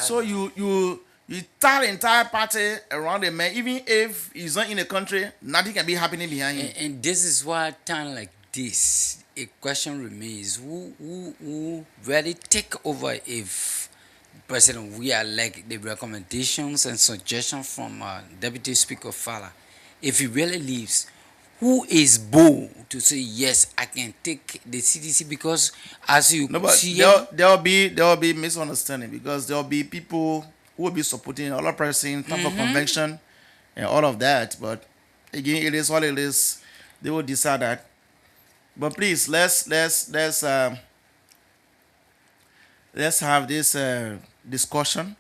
So you tie the entire party around the man, even if he's not in the country, nothing can be happening behind him. And this is why time like this, a question remains: who really take over if President we are like the recommendations and suggestions from Deputy Speaker Fala? If he really leaves, who is bold to say yes, I can take the CDC? Because as you No, but see, there will be misunderstanding because there will be people who will be supporting all of pressing, time for convention, and all of that. But again, it is what it is. They will decide that. But please, let's have this discussion.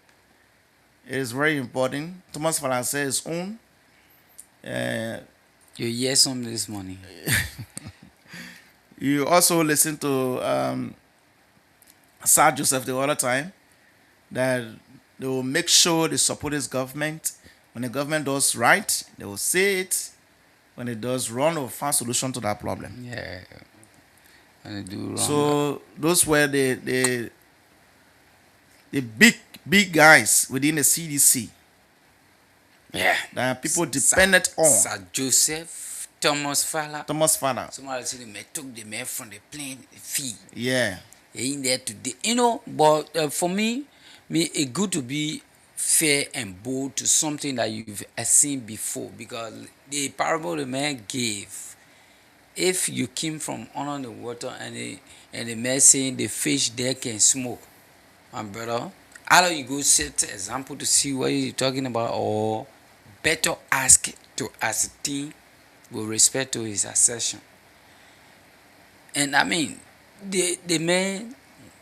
It is very important. Thomas Fala said his own. you hear some this morning. You also listen to Sir Joseph the other time that they will make sure they support his government. When the government does right, they will say it. When it does wrong, they will find solution to that problem. Yeah, and they do wrong. So those were the big guys within the CDC yeah, that people depended on. Sir Joseph, Thomas Fala. Somebody said they took the man from the plane fee. Yeah. In there today, but for me, it's good to be fair and bold to something that you've seen before, because the parable the man gave, if you came from under the water and the man saying the fish there can smoke, my brother, either you go set example to see what you're talking about, or better ask to ascertain with respect to his assertion. And I mean, the man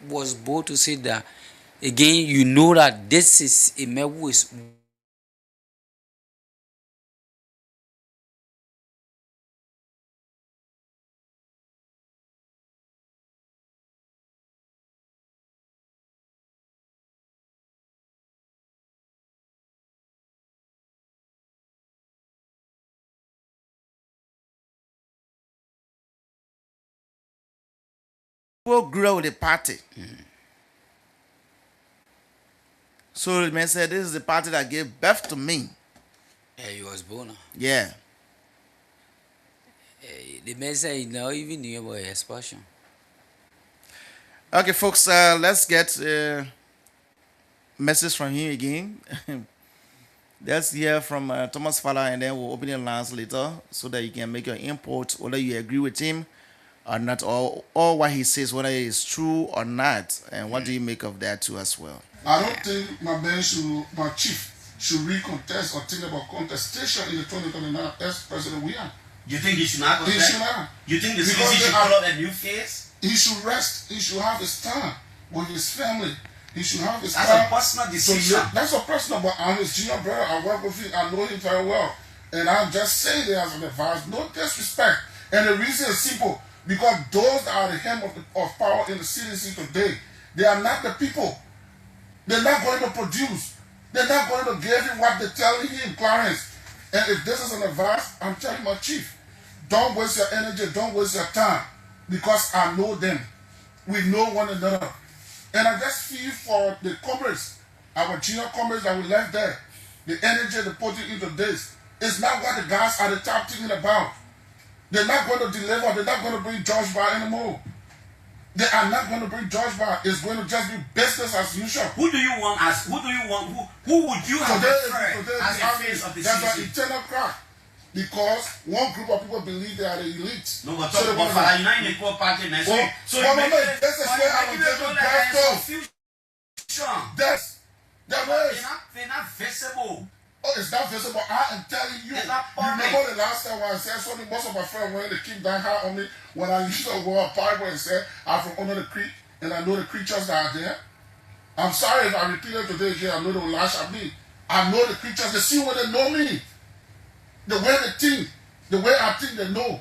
was bold to say that again. You know that this is a man who is People grew up with the party. So the man said, this is the party that gave birth to me. he was born. Yeah. The man said he never even knew about expulsion. Okay, folks, let's get a message from him again. Let's hear from Thomas Fala, and then we'll open the lines later so that you can make your input, whether you agree with him or not, or what he says, whether it is true or not, and what do you make of that too as well? I don't think my chief should recontest or think about contestation in the 2029 as President we are. You think he should not He contest? should not. You think the Because CDC should they are- put up a new face? He should rest. He should have his time with his family. He should have his That's time. a personal to decision. live. That's a personal, but I'm his junior brother. I work with him. I know him very well. And I'm just saying there as an advice, no disrespect. And the reason is simple. Because those that are the hem of power in the CDC today, they are not the people. They're not going to produce. They're not going to give him what they're telling him, Clarence. And if this is an advice, I'm telling my chief, don't waste your energy, don't waste your time. Because I know them. We know one another. And I just feel for the comrades, our junior comrades that we left there, the energy they put into this. It's not what the guys at the top thinking about. They're not going to deliver. They're not going to bring George Bar anymore. They are not going to bring George Bar. It's going to just be business as usual. Who would you have preferred as the face of the There's an CDC? internal crack. Because one group of people believe they are the elite. No, but So talk they about wanna- Fala, you're not in the poor party, man. Well, So well, you make no, it- this is but where you I make would it take look the like best there's of. confusion. That's They're not visible. Oh, it's not visible. I am telling you. It's not You public. remember the last time when I said something, most of my friends wanted to keep that high on me when I used to wear a Bible and said, I'm from under the creek. and I know the creatures that are there. I'm sorry if I repeat it today again. I know they will lash at me. I know the creatures. They see what they know me. The way they think, the way I think they know.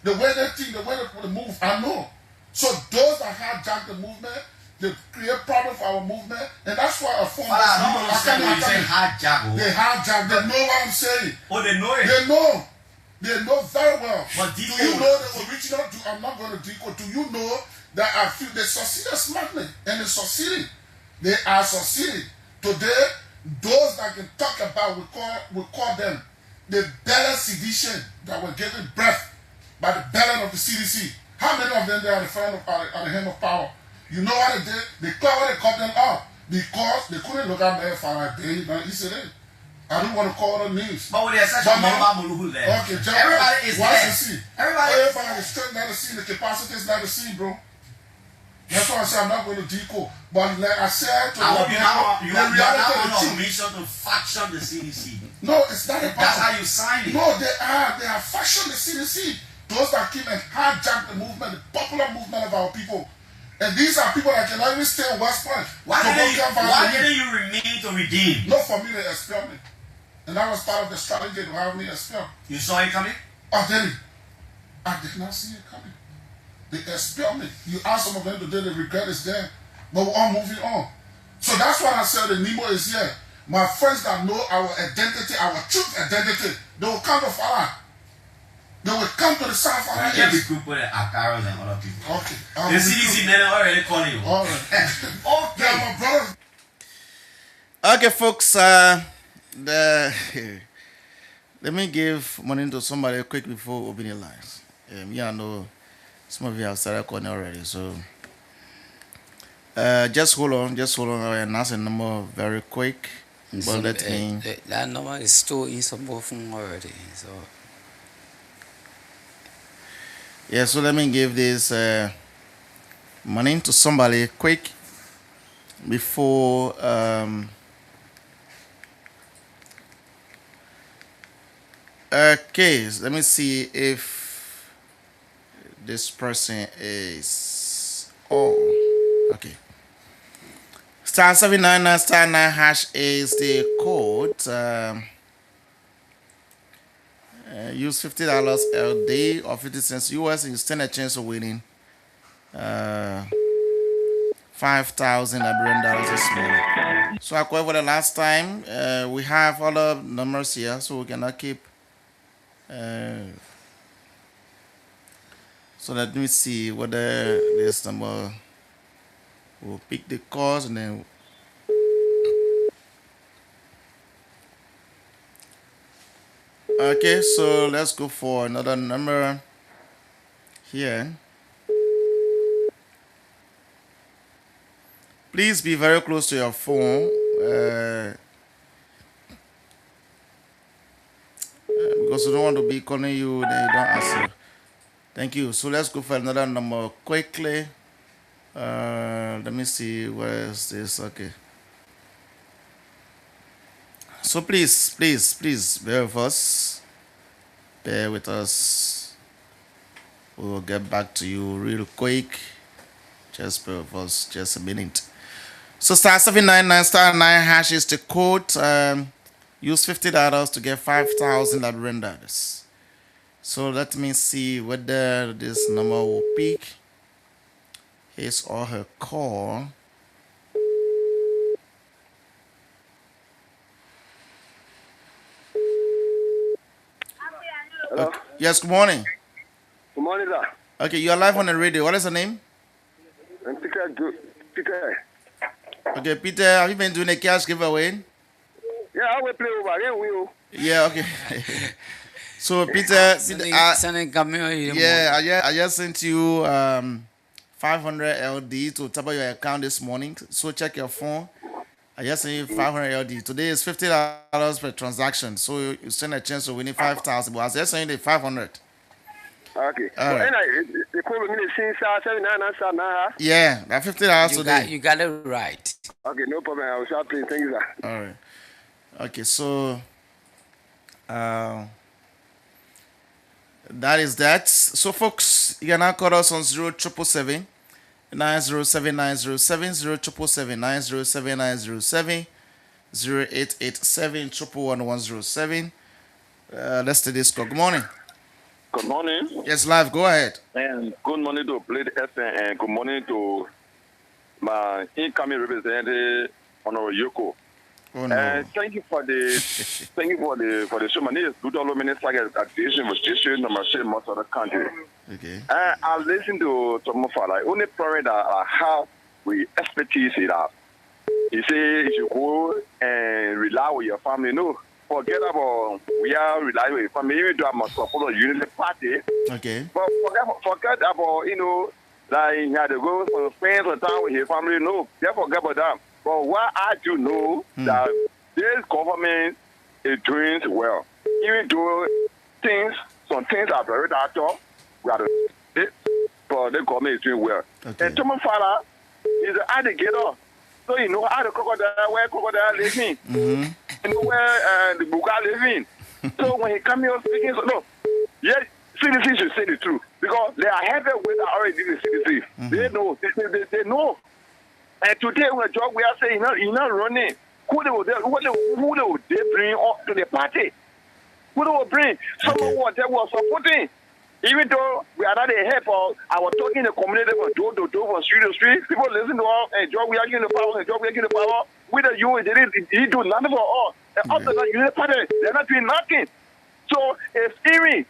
The way they think, the way they move, I know. So those that hijack the movement, they create problems for our movement, and that's why I form. Father, I don't understand when you say hijack. They hijack. They know what I'm saying. Oh, they know it. They know. They know very well. But do you know the original? I'm not going to decode. Do you know that I feel they succeeded smartly and they succeeded? They are succeeding. Today, those that can talk about, we call them the belly sedition that were given breath by the belly of the CDC. How many of them they are at the hand of power? You know what they did? They cut them off because they couldn't look at me for a day and Israel. I don't want to call them names. But with the exception of Mulubu there. Okay, everybody is there. Everybody is straight not to see, the capacity is not to see, bro. That's why I say I'm not going to decode. But like I said, you are now on a mission to faction the CDC. No, it's not about that's how you sign it. No, they are faction the CDC. Those that came and hijacked the movement, the popular movement of our people. And these are people that cannot even stay in West Point. Why didn't you remain to redeem? Not for me to expel me. And that was part of the strategy to have me expelled. You saw it coming? I did not see it coming. They expelled me. You ask some of them today, the regret is there. But we're all moving on. So that's why I said the Nemo is here. My friends that know our identity, our true identity, they will come to Farah. They will come to the South Farah. You can't recruit with Akaros and other people. Okay. The CDC men are already calling you. All right. Okay. Yeah, my brother. Okay, folks. Let me give money to somebody quick before opening the lines. I know some of you have started calling already, so just hold on. I'll announce a number very quick. So that number is still in some phone already. So yeah, so let me give this money to somebody quick before okay, let me see if this person is okay. Star 799 star 9 hash is the code. Use $50 LD or 50 cents US and you stand a chance of winning $5,000 this morning. So I called for the last time. We have other numbers here, so we cannot keep. So let me see whether this number will pick the calls and then. Okay, so let's go for another number here. Please be very close to your phone because we don't want to be calling you then you don't answer. Thank you. So let's go for another number quickly. Let me see, where is this? Okay. So please bear with us. Bear with us. We will get back to you real quick. Just bear with us just a minute. So star 799 star 9 hash is the code. Use $50 to get 5,000 at renders. So let me see whether this number will pick his or her call. Hello? Yes, good morning. Good morning, sir. Okay, you are live on the radio. What is the name? I'm Peter. Okay, Peter, have you been doing a cash giveaway? Yeah, I will play over again with you. Yeah, okay. So, Peter, I just sent you 500 LD to top up your account this morning. So, check your phone. I just sent you 500 LD. Today is $50 per transaction. So, you stand a chance of winning 5,000. But I just sent you the 500. Okay. All right. They call me the star 799. Yeah, that $50 today. You got it right. Okay, no problem. I will start playing. Thank you, sir. All right. Okay, so that is that. So, folks, you can now call us on 0777 907 907 0777 907 907 0887 11107. Let's do this call. Good morning. Good morning. Yes, live. Go ahead. And good morning to Blade FM and good morning to my incoming representative, Honorable Yoko. Oh, no. And thank you for the show. My name is Budolo Minister Administration with Station number 6 most of the country. Okay. I listen to Tomo Fala. Only problem that I have with expertise is that you say if you go and rely on your family, no, forget about we are relying on your family. Even though I must support a unity party. Okay. But forget about, like you had to go for friends or town with your family. No, they forget about that. But what I do know that this government is doing well. Even though some things are very dark, we are but the government is doing well. Okay. And Tomo Fala is an alligator. So you know how the crocodile, where crocodile living. You know where the buga living. So when he come here speaking, so no, yes, CDC should say the truth because they are heavy with already the CDC. They know, they know. And today when job we are saying, you're not running. Who they will they bring up to the party? Who they will bring? Someone what they were supporting. Even though we are not a help, I was talking in the community from door to door, from street to street. People listen to all, and job we are giving the power, and job we are giving the power. With the you, they do nothing for all. And after that, you party, they're not doing nothing. So if even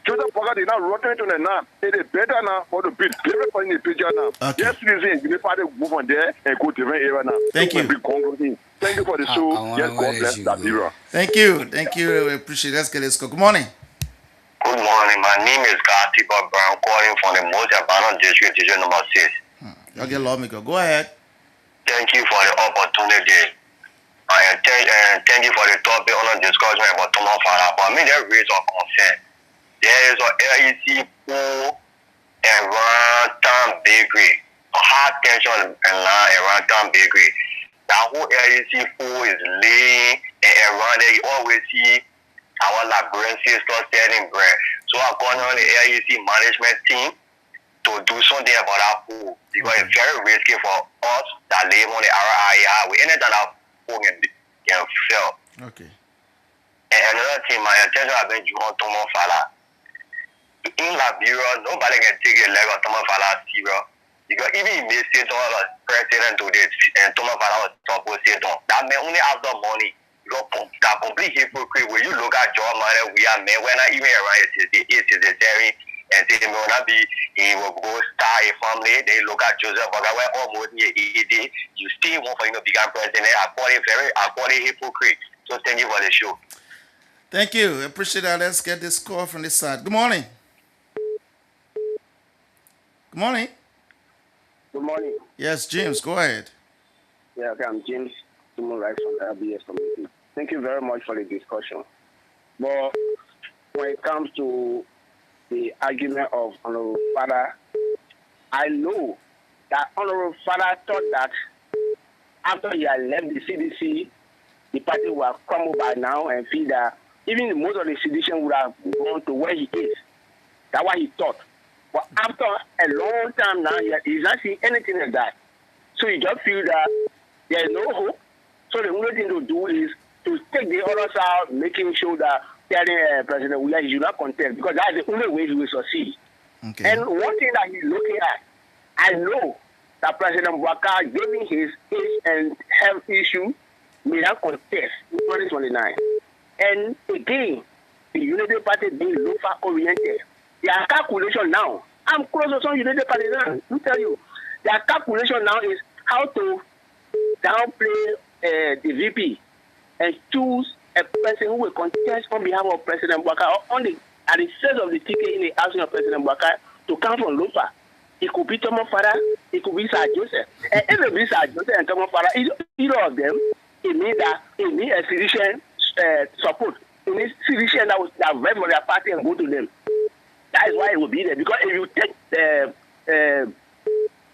Joseph Parker did not rotate to the now, it is better now for the bit. Everybody in the picture now. Okay. Yes, citizen, you party move on there and go to different area now. Thank you. Thank you for the show. Yes, God bless that era. Thank you. Thank you. We appreciate it. Let's get this call. Good morning. Good morning. My name is Katiba Brown, calling from the most abandoned district, district number 6. Okay, lawmaker. Go ahead. Thank you for the opportunity. And thank you for the topic on the discussion about Tomo Fala. For me, there is a concern. There is a LEC pool around Town Bakery. High tension around Town Bakery. That whole LEC pool is laying around there. You always see our Liberian sisters selling bread. So I'm calling on the LEC management team to do something about that pool because it's very risky for us that live on the area. We ended up can fail. Okay. And another thing, my attention has been drawn to Tomo Fala. In Liberia, nobody can take a leg of Tomo Fala serious. Because even if they say to the president today, and Tomo Fala was supposed to say that may only have the money. Because that complete hypocrite, when you look at job money, we are men, we're not even around it is necessary. And say, may not be, he will go start a family. They look at Joseph Boga, where almost you still want for him to become president. I call it hypocrite. So thank you for the show. Thank you. I appreciate that. Let's get this call from this side. Good morning. Good morning. Good morning. Yes, James, go ahead. Yeah, okay, I'm James Human Rights from the RBS community. Thank you very much for the discussion. But when it comes to the argument of Honorable Father, I know that Honorable Father thought that after he had left the CDC, the party would have crumbled by now and feel that even most of the sedition would have gone to where he is. That's what he thought. But after a long time now, he's not seeing anything like that. So he just feels that there is no hope. So the only thing to do is to take the others out, making sure that President William should not contest, because that's the only way he will succeed. Okay. And one thing that he's looking at, I know that President Boubacar, given his age and health issue, may not contest in 2029. And again, the Unity Party being local oriented, their calculation now, I'm close to some Unity Party now, let me tell you, their calculation now is how to downplay the VP and choose a person who will contest on behalf of President Boubacar at the face of the ticket in the housing of President Boubacar to come from Lofa. It could be Tomo Fala, it could be Sir Joseph. And if it be Sir Joseph and Tomo Fala, either of them, it means that it needs a physician support. It needs physician that vote for their party and go to them. That is why it will be there. Because if you take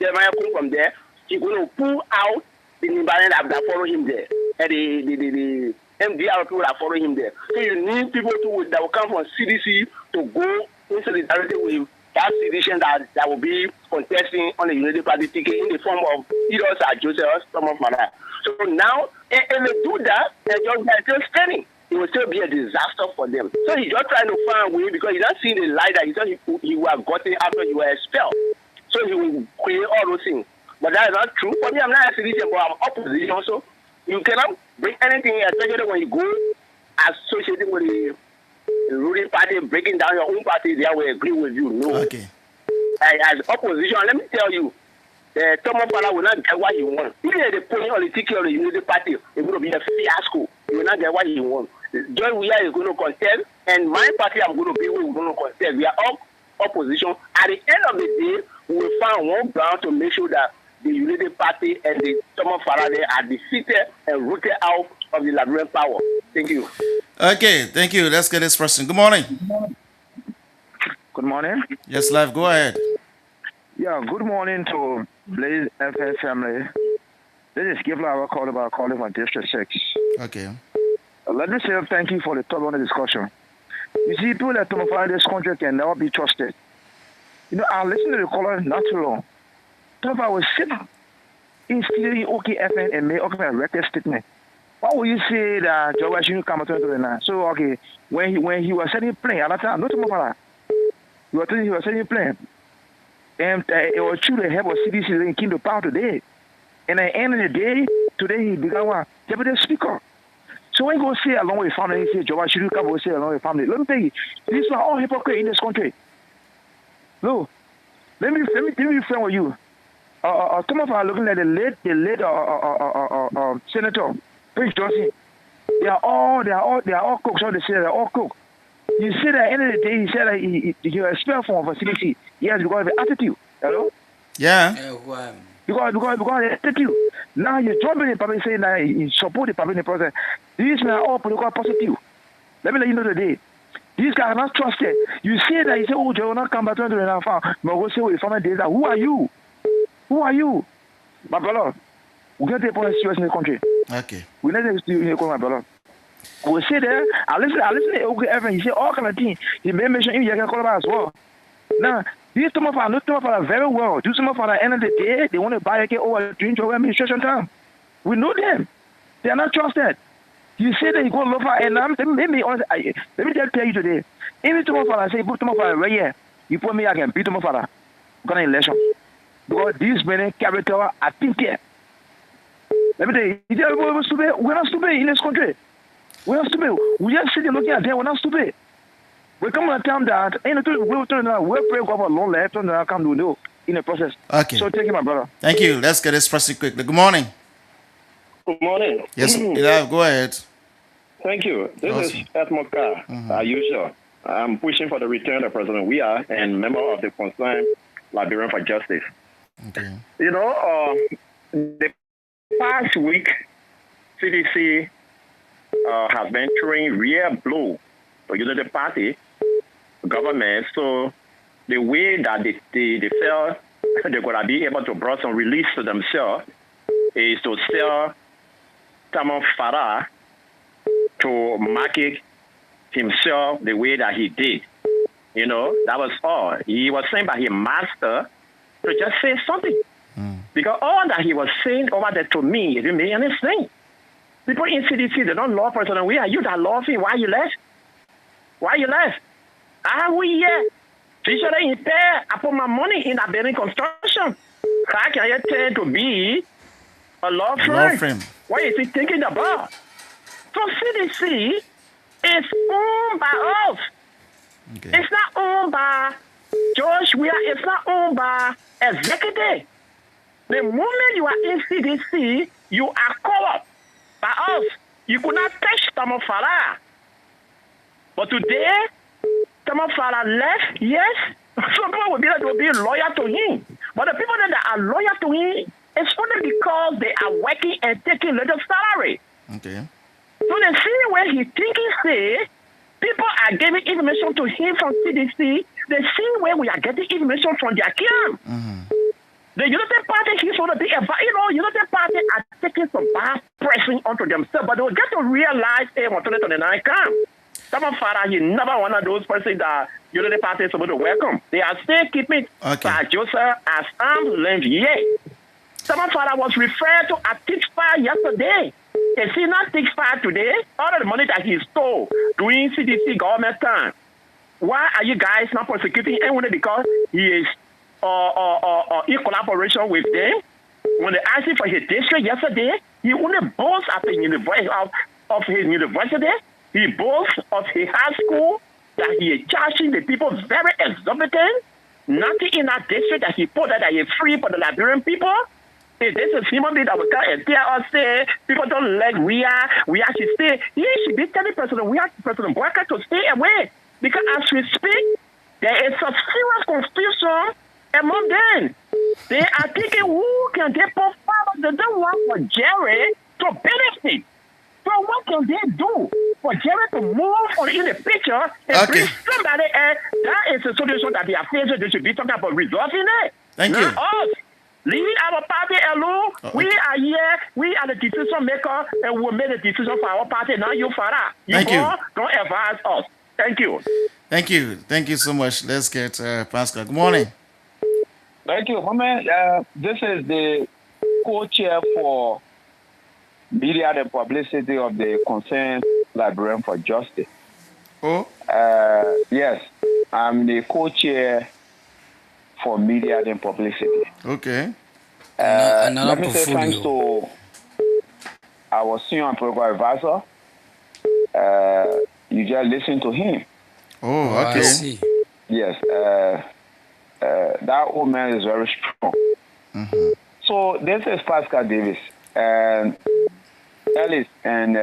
Jeremiah Kung from there, he's going to pull out the Nimbaran that follow him there. And the MDR people that follow him there. So you need people that will come from CDC to go in solidarity with 5 citizens that will be contesting on the Unity Party ticket in the form of either Joseph or Thomas Farah. So now, if they do that, and just like still standing, it will still be a disaster for them. So he's just trying to find a way because he's not seeing the light that he thought he would have gotten after you were expelled. So he will create all those things. But that is not true. For me, I'm not a citizen, but I'm opposition also. You cannot bring anything, especially when you go associated with the ruling party, breaking down your own party, they will agree with you. No. Okay. As opposition, let me tell you, Thomas Farah will not get what he wants. Even if they put him on the ticket of the Unity Party, it's going to be a fiasco. He will not get what he wants. John Weah is going to contest, and my party I'm going to be with is going to contest. We are all opposition. At the end of the day, we will find one ground to make sure that the Unity Party and the Thomas Farah are defeated and rooted out of the Liberian power. Thank you. Okay, thank you. Let's get this person. Good morning. Good morning. Yes, live. Go ahead. Yeah, good morning to Blaze FM family. This is Gibla calling from District 6. Okay. Let me say thank you for the thorough discussion. You see, people that Thomas Farah in this country can never be trusted. You know, I listened to the caller not too long. Thomas Farah was sitting in studio OKFN and made a record statement. Why would you say that Joe shouldn't come to 2029? So, okay, when he was setting plane, at that time, not Thomas Farah. He was setting plane. And it was true the head of CDC in Kingdom Power today. And at the end of the day, today he became one deputy speaker. So when you go say along with family, he say Joe shouldn't come and say along with family. Let me tell you, these are all hypocrites in this country. No. Let me be frank with you. Thomas Farah looking at the late Senator Prince Johnson. They are all cooks. So they say they're all cooks. You see that at the end of the day, he said that he was expelled from facility. Yes, because of the attitude. Hello? Yeah. Because of the attitude. Now you're jumping in public saying that you support the public process. These men are all political positive. Let me let you know today. These guys are not trusted. You say that, you say, oh, Joe will not come back to the farm. But we'll say, we found a data. Who are you? Who are you? My brother, we get the point serious in the country. Okay. We need to do it, my brother. We say there, I listen to OKFN, he said all kind of things. He may mention you can call about as well. Now, these Thomas Farah know Thomas Farah very well. Do Thomas Farah at the end of the day, they want to buy a over during your administration time. We know them. They are not trusted. You say that you go look for, and let me just tell you today. Even Thomas Farah say, put Thomas Farah right here. You put me, I can beat Thomas Farah. Gonna election. Because these many characters are thinking. Let me tell you, we're not stupid in this country. We're not stupid. We just sitting looking at them. We're not stupid. We come on a time that we're praying for a long life and come to know in the process. Okay. So thank you, my brother. Thank you. Let's get this person quickly. Good morning. Good morning. Yes, go ahead. Thank you. This is Esmoka, as usual. I'm pushing for the return of President Weah and member of the concerned Liberian for Justice. Okay. You know, the past week, CDC has been throwing real blow to Unity Party government. So the way that they felt they're going to be able to bring some release to themselves is to sell Thomas Farah to market himself the way that he did. You know, that was all. He was saying by his master to just say something. Because all that he was saying over there to me, it didn't mean anything. People in CDC, they don't love President Weah. You that love him, why you left? Why you left? We here. Usually in there, I put my money in a building construction. How can you tend to be a law firm? What is he thinking about? So CDC is owned by us. Okay. It's not owned by George Weah. It's not owned by executive. The moment you are in CDC, you are covered by us. You could not touch Thomas Farah. But today, Thomas Farah left, yes. Some people will be able to be loyal to him. But the people that are loyal to him, it's only because they are working and taking little salary. Okay. So the same way he thinking say, people are giving information to him from CDC, the same way we are getting information from their camp. The United Party, he's going to be United Party are taking some bad pressing onto themselves, but they'll get to realize, hey, when 2029 come. Someone father, he never one of those persons that Unity Party is supposed to welcome. They are still keeping Sir Joseph as arm's length. Someone father was referred to at Tixfire yesterday. Is he not Tixfire today? All of the money that he stole during CDC government time. Why are you guys not prosecuting anyone because he is in collaboration with them? When they asked him for his district yesterday, he only boasts at the university of his university. He boasts of his high school that he is charging the people very exorbitant. Nothing in that district that he put that is free for the Liberian people. If this is human being that will come and tell us, say, people don't like we should stay. He should be telling President Boakai to stay away. Because as we speak, there is a serious confusion among them. They are thinking, who can they put forward? They don't want for Jerry to benefit. So what can they do for Jerry to move on in the picture and bring somebody else? That is the solution that they are facing. They should be talking about resolving it. Thank you. Us. Leave our party alone. We are here. We are the decision maker, and we will make the decision for our party. Now you, Farah. Thank you. Don't advise us. Thank you. Thank you. Thank you so much. Let's get Pascal. Good morning. Thank you. This is the co-chair for media and publicity of the Concerned Librarian for Justice. Oh? Yes. I'm the co-chair for media and publicity. Okay. Let me say thanks to our senior and program advisor. You just listen to him. Oh, okay. I see. Yes. That old man is very strong. Mm-hmm. So this is Pascal Davis and Ellis and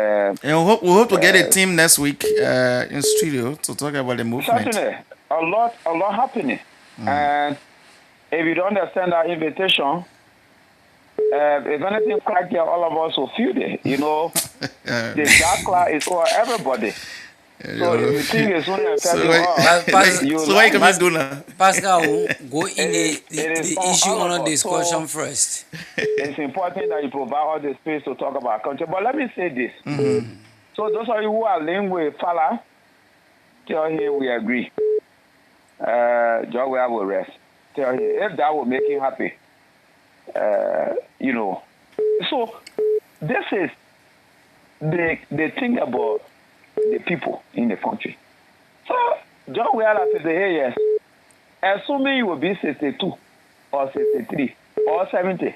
we hope to get a team next week in studio to talk about the movement. Certainly, a lot happening. And if you don't understand our invitation, if anything crack here, all of us will feel it. You know, the dark cloud is over everybody. So if you think it's only affecting us, so what you can do now? Pascal, go in the issue on the discussion first. It's important that you provide all the space to talk about country. But let me say this. Mm-hmm. So those of you who are linked with Fala, tell him we agree. John will rest. Tell him if that will make him happy. You know. So this is the thing about the people in the country. So John Weala said, hey, yes, assuming you will be 62 or 63 or 70.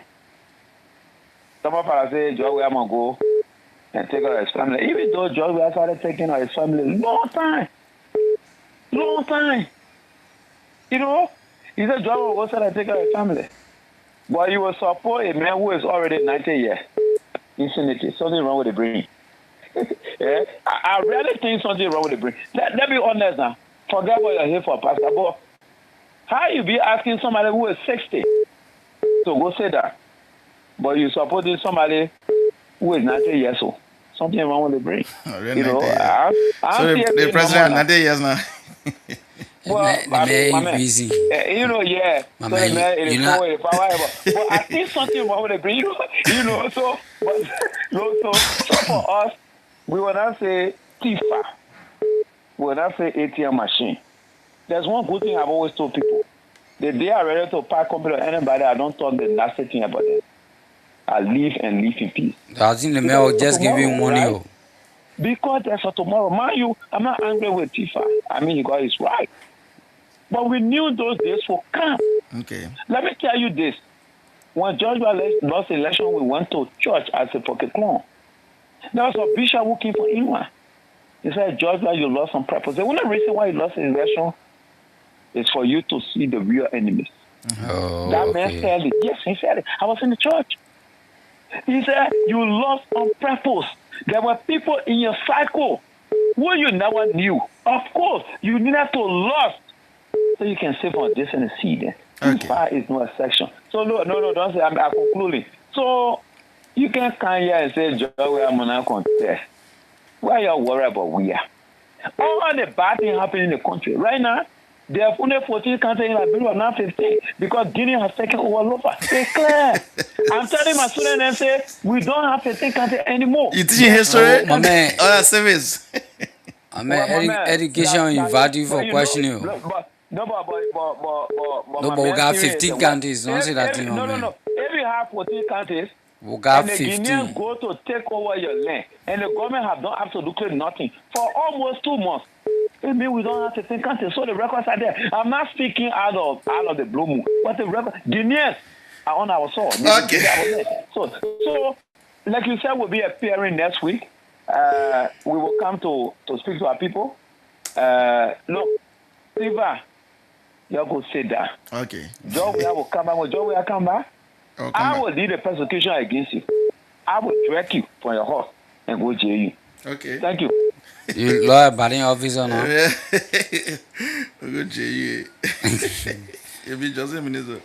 Some of us say John Weala will go and take care of his family. Even though John Weala started taking care of his family long time. You know, he said John will go start and take care of his family. But you will support a man who is already 90 years. Insanity. Something wrong with the brain. Yeah, I really think something wrong with the brain. Let me be honest now. Forget what you're here for, Pastor. But how you be asking somebody who is 60 to go say that, but you supporting somebody who is 90 years old? Something wrong with the brain. You know, so the president 90 years now. Well, you know, yeah. So, man, it is forward, however. But I think something wrong with the brain. You know, so for us, we will not say TIFA. We will not say ATM machine. There's one good thing I've always told people. The day I'm ready to pack company or anybody, I don't talk the nasty thing about them. I live and live in peace. I think the mayor will just give you money. Right? Because there's for tomorrow. Mind you, I'm not angry with TIFA. I mean, he got his right. But we knew those days will come. Okay. Let me tell you this. When George lost the election, we went to church as a pocket clone. There was a bishop who came from England. He said, George, you lost on purpose. The only reason why you lost the election is for you to see the real enemies. Oh, that man said it. Yes, he said it. I was in the church. He said, you lost on purpose. There were people in your cycle who you never knew. Of course, you needed to lose so you can save on this and see them. Okay. Is no exception. So no, don't say I'm concluding. So you can come here and say, Joe, we are not contest. Why are you worried about we are? All the bad things happening in the country. Right now, there are only 14 countries in Liberia, not 15, because Guinea has taken over Lofa. It's clear. I'm telling my students and say, we don't have 15 countries anymore. You teaching history? My man. Oh, service. I mean, education invite you for questioning. No, but we got 15 counties. Don't say that thing. No. If you have 14 counties, we got and 15. the Guineans go to take over your land, and the government have done absolutely nothing for almost 2 months. It means we don't have 15 counties, so the records are there. I'm not speaking out of the blue moon, but the records, Guineans are on our soil. Okay. So, like you said, we'll be appearing next week. We will come to speak to our people. Look, River, you go sit down. Okay. Joe, we will come back. Joe, will come back. I will lead the persecution against you. I will drag you from your horse and go jail you. Okay. Thank you. You lawyer batting officer now. We go jail you. You be Joseph Minister.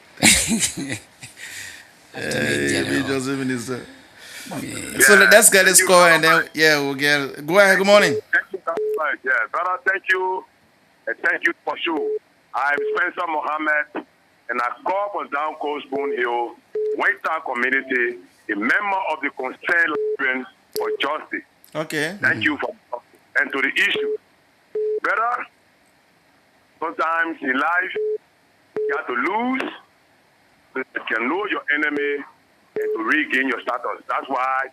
You be Joseph Minister. So let's get this score and then we'll get. Go ahead. Good morning. Thank you very much. Yeah, brother. Thank you, and thank you for sure. I'm Spencer Mohammed, and I come from down Coast Spoon Hill, Western community, a member of the Concerned Librarians for Justice. Okay. Thank you for and to the issue, brother. Sometimes in life you have to lose, so you can know your enemy and to regain your status. That's why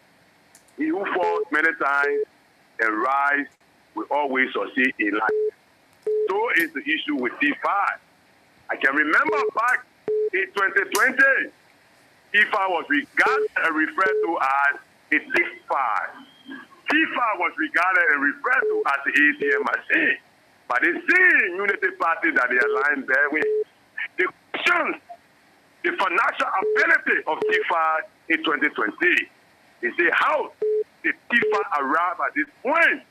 he who falls many times and rise will always succeed in life. So is the issue with C5. I can remember back in 2020, FIFA was regarded and referred to as a C5. FIFA was regarded and referred to as the ATM machine. But the same unity party that they aligned there with, the questions the financial ability of FIFA in 2020. They say, how did FIFA arrive at this point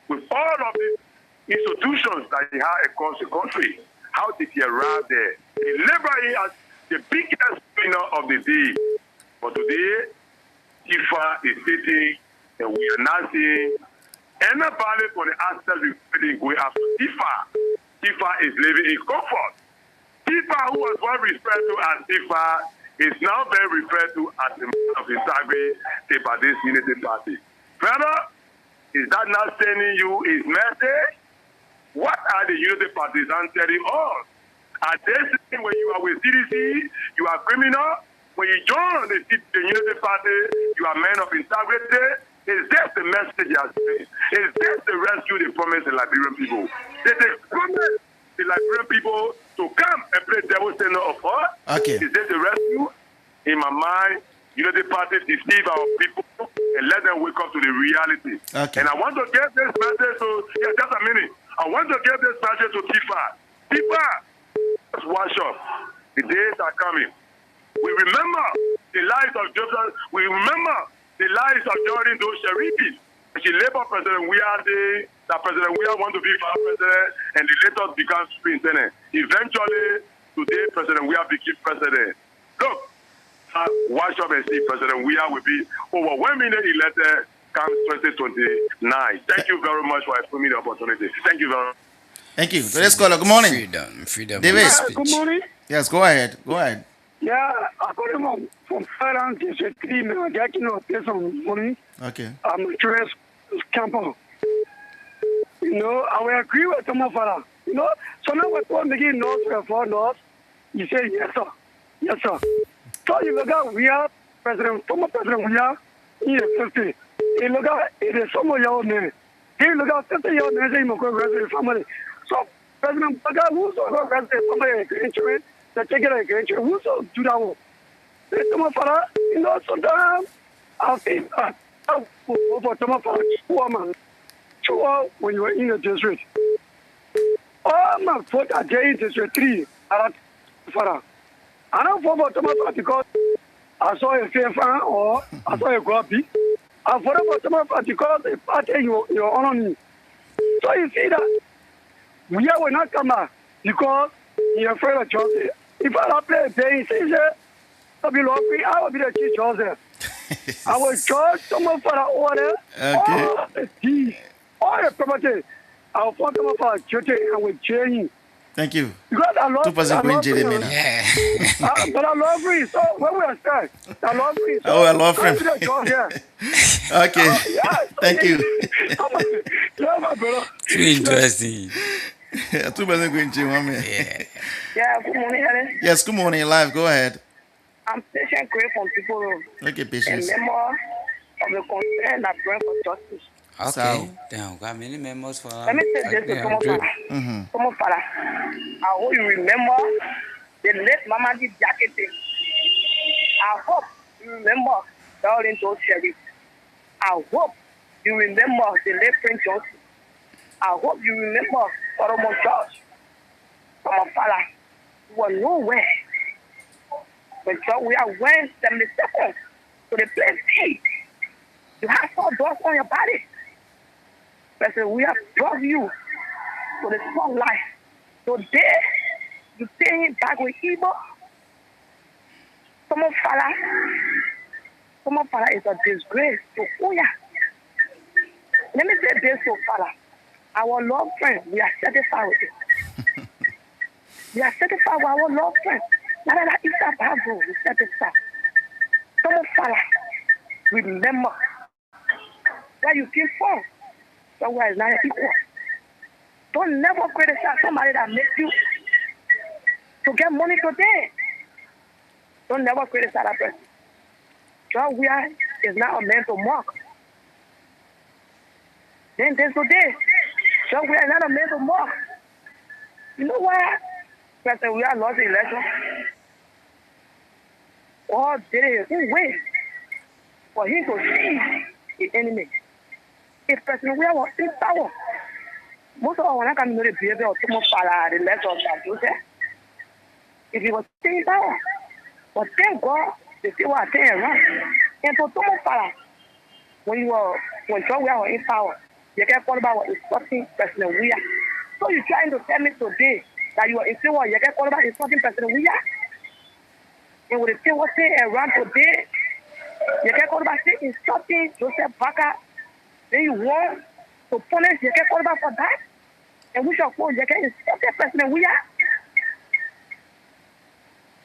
with all of these institutions that he had across the country? How did he arrive there? He labeled as the biggest winner of the day. But today, FIFA is sitting and we are not seeing anybody for the access reporting going after FIFA. FIFA is living in comfort. FIFA, who was once referred to as FIFA, is now being referred to as the man of integrity by this unity party. Brother, is that not sending you his message? What are the unity partisans telling us? Are they saying when you are with CDC, you are criminal? When you join the unity party, you are men of integrity? Is that the message you are saying? Is that the rescue they promised the Liberian people? Did they promise the Liberian people to come and play devil's center of us? Okay. Is that the rescue? In my mind, unity party deceive our people and let them wake up to the reality. Okay. And I want to give this message to, just a minute. I want to give this message to FIFA. FIFA, let's wash up. The days are coming. We remember the lives of Joseph. We remember the lives of Jordan those Sharifi. She Labour President Weah that President Weah want to be vice president and the later become superintendent. Eventually, today President Weah became president. Look, watch up and see President Weah will be overwhelmingly elected come 2029. Thank you very much for giving me the opportunity. Thank you very much. Thank you. So let's call. Good morning. Freedom. David. Good morning. Yes, go ahead. Go ahead. Yeah, I got him from Fairland District 3, man. Getting up this morning. Okay. I'm a tourist camper. You know, I will agree with Tomafara. You know, so now we're making North for North. You say, yes, sir. Yes, sir. So you look at, we are former President, we are in 50. You look at, it is some of your name. You look at 50 years, there's a resident family. So President Baga, who's a resident family insurance, the ticket against you, who's a do that? Tomafara, you know, so damn, I think, for Tomafara, woman. When you were in the district. Oh, my vote again district 3. I don't vote for Tomafara because I saw a fair fan or I saw a guapi. I voted for Tomafara because the party you honor me. So you see that we will not come back because you're afraid of Joseph. If I don't play a day, I'll be lucky, I will be the chief Joseph. I will judge Tomafara order. Okay. All the property, I'll fuck them up and with change. Thank you. Because I love 2% going Jeremy. Yeah. But I love free, so when we are stuck, I love free. So I love free. Okay. Thank you. Yeah, my brother. Too interesting. Too many going to mommy. Yeah, good morning, Ellen. Yes, good morning, live. Go ahead. I'm patient Gray from People Road. Okay, A patience. member of the concern that bring for justice. Okay. Damn, got many members for Let me say this to Tomofala. Mm-hmm. Tomofala, I hope you remember the late Mamadi Diakite. I hope you remember Darling Joe Sheriff. I hope you remember the late Prince Johnson. I hope you remember Solomon George. Tomofala, you were nowhere. But we are wearing 70 seconds to the place paid. You have 4 doors on your body. But we have brought you to the spotlight. Today, you pay him back with evil. Tomofala is a disgrace to Kuya. Let me say this to Father. Our love friend, we are satisfied with it. We are satisfied with our love friend. Now that it's a Bible, we satisfied. Tomofala, remember where you came from. Somewhere is not equal. Don't never criticize somebody that makes you to get money today. Don't never criticize that person. John Weir is not a man to mock. Then there's today. John Weir is not a man to mock. You know why? President Weir lost the election. All did it in way for him to see the enemy. If President Weir was in power, most of us want to come to the behavior of Tomofala, the left of Joseph. If he was still in power, but thank God, they still were staying around. And for Tomofala, when John Weir was in power, you can't call about insulting President Weir. So you're trying to tell me today that you are in power, you can't call about insulting President Weir? And with the thing was staying around today, you can't call about insulting Joseph Baka. Then you want to punish you can't call about for that? And we shall call you can't insult the President Weir?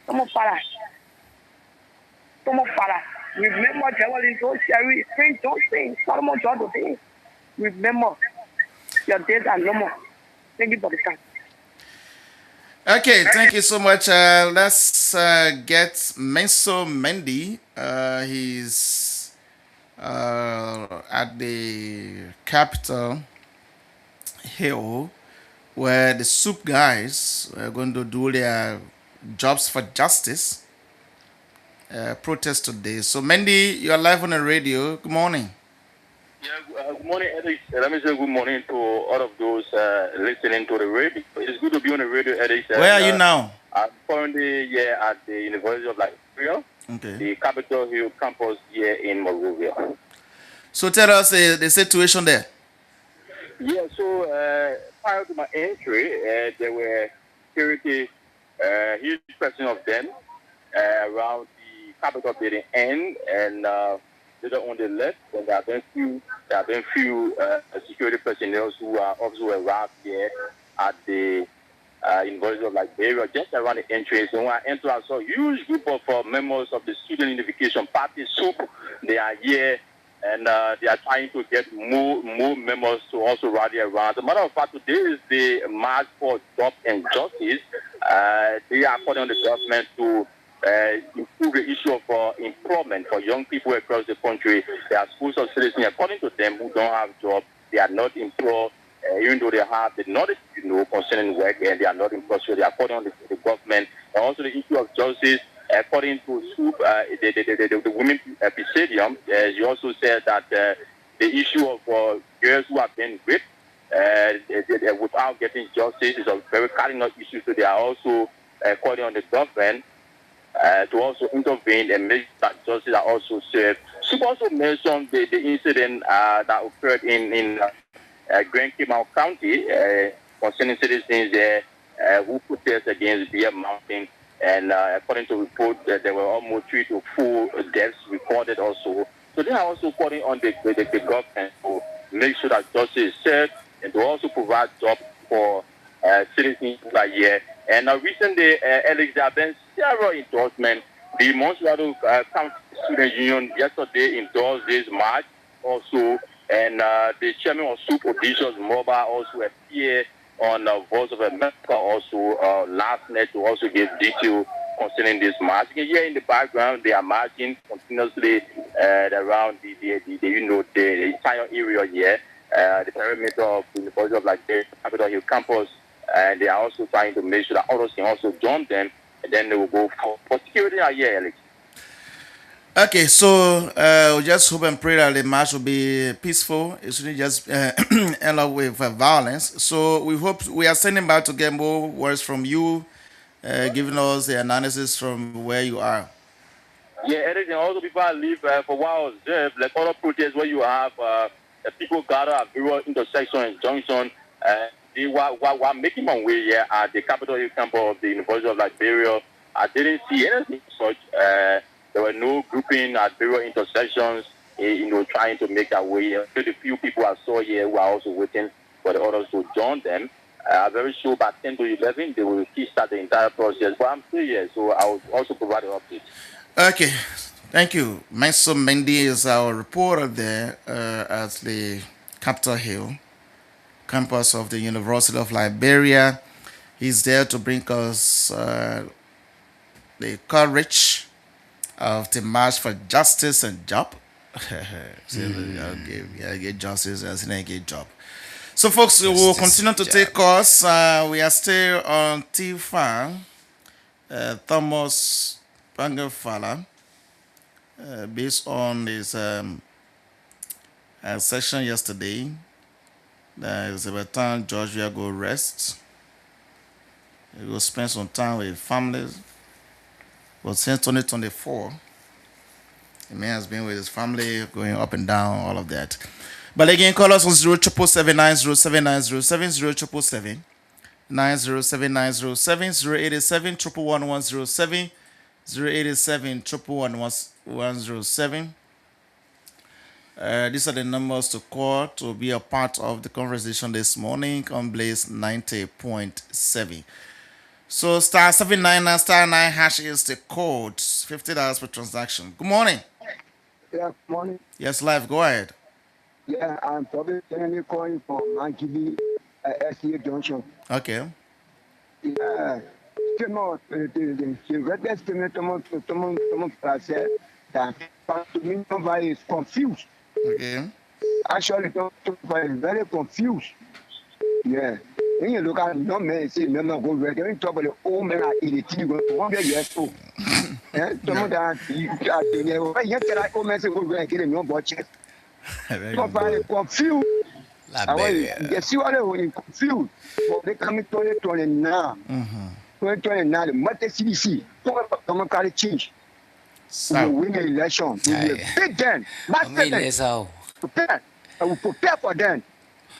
Tomofala. Remember Jawali Joe Sherry, Prince Johnson, Solomon George today. Remember, your days are no more. Thank you for the time. Okay, thank you so much. Let's get Menso Mendy. He's at the Capitol Hill, where the soup guys are going to do their jobs for justice protest today. So, Mendy, you're live on the radio. Good morning. Yeah, good morning, Eddie. Let me say good morning to all of those listening to the radio. It's good to be on the radio, Eddie. Where are you now? I'm currently here at the University of Liberia, the Capitol Hill campus here in Monrovia. So tell us the situation there. Yeah, so prior to my entry, there were security, huge percent of them around the Capitol building end, and later on the left, and there have been few security personnel who are also arrived here at the University of Liberia, just around the entrance. And when I entered, I saw a huge group of members of the Student Unification Party, SUP. They are here, and they are trying to get more members to also rally around. As a matter of fact, today is the March for Job and Justice. They are calling on the government to improve the issue of employment for young people across the country. There are schools of citizens, according to them, who don't have jobs. They are not employed, even though they have the knowledge, concerning work, and they are not employed. So they are calling on the government. And also the issue of justice, according to SUP, the Women Stadium, you also said that the issue of girls who have been raped without getting justice is a very cardinal issue. So they are also calling on the government to also intervene and make that justice are also served. SUP also mentioned the incident that occurred in Grand Kimau County concerning citizens there who protest against Bear Mountain. And according to reports, there were almost 3 to 4 deaths recorded also. So they are also calling on the government to make sure that justice is served and to also provide jobs for citizens who are here. And recently, Alex, there have been several endorsements. The Montreal County Student Union yesterday endorsed this march. Also, And the chairman of Soup Producers Mobile also appeared on Voice of America also last night to also give detail concerning this march. You can hear in the background they are marching continuously around the entire area here, the perimeter of the University of Liberia, Capitol Hill campus, and they are also trying to make sure that others can also join them, and then they will go for security here, Alex. Okay, so we just hope and pray that the march will be peaceful. It shouldn't just end up with violence. So we are sending back to get more words from you, giving us the analysis from where you are. Yeah, Eric, and also people I live for a while observe, like other protests where you have people gather at various intersections and junctions. While making my way here at the Capitol Hill campus of the University of Liberia, I didn't see anything such. There were no grouping at various intersections, trying to make their way here. The few people I saw here who are also waiting for the others to join them. I'm very sure by 10 to 11, they will kickstart the entire process. But I'm still here, so I will also provide an update. Okay, thank you. Menso Mendy is our reporter there at the Capitol Hill campus of the University of Liberia. He's there to bring us the coverage of the March for Justice and Job. Get justice as I get job. So, folks, we will continue to take calls. We are still on T-Fan, Thomas Pangafala, based on his session yesterday. That is about time George will go rest. He will spend some time with families. But since 2024, the man has been with his family, going up and down, all of that. But again, call us on 077907907, 0807907, 087 087 these are the numbers to call to be a part of the conversation this morning on Blaze 90.7. So star 799 star 9 hash is the code. $50 per transaction. Good morning. Yeah, good morning. Yes, live. Go ahead. Yeah, I'm probably calling from Mankibi SCA Junction. Okay. Yeah. The red statement that nobody is confused. Okay. Actually, is very confused. Yeah. When you look at no man, see, never go ready. When you talk about the old man at 18, 100 years old. Someone that you can old man say, go ready, get him your budget. Nobody confused. You see what they're confused. But they come in 2020 now. 2029, the multi CDC, come carry change. We will win the election. We will beat them. Prepare. I will prepare for them.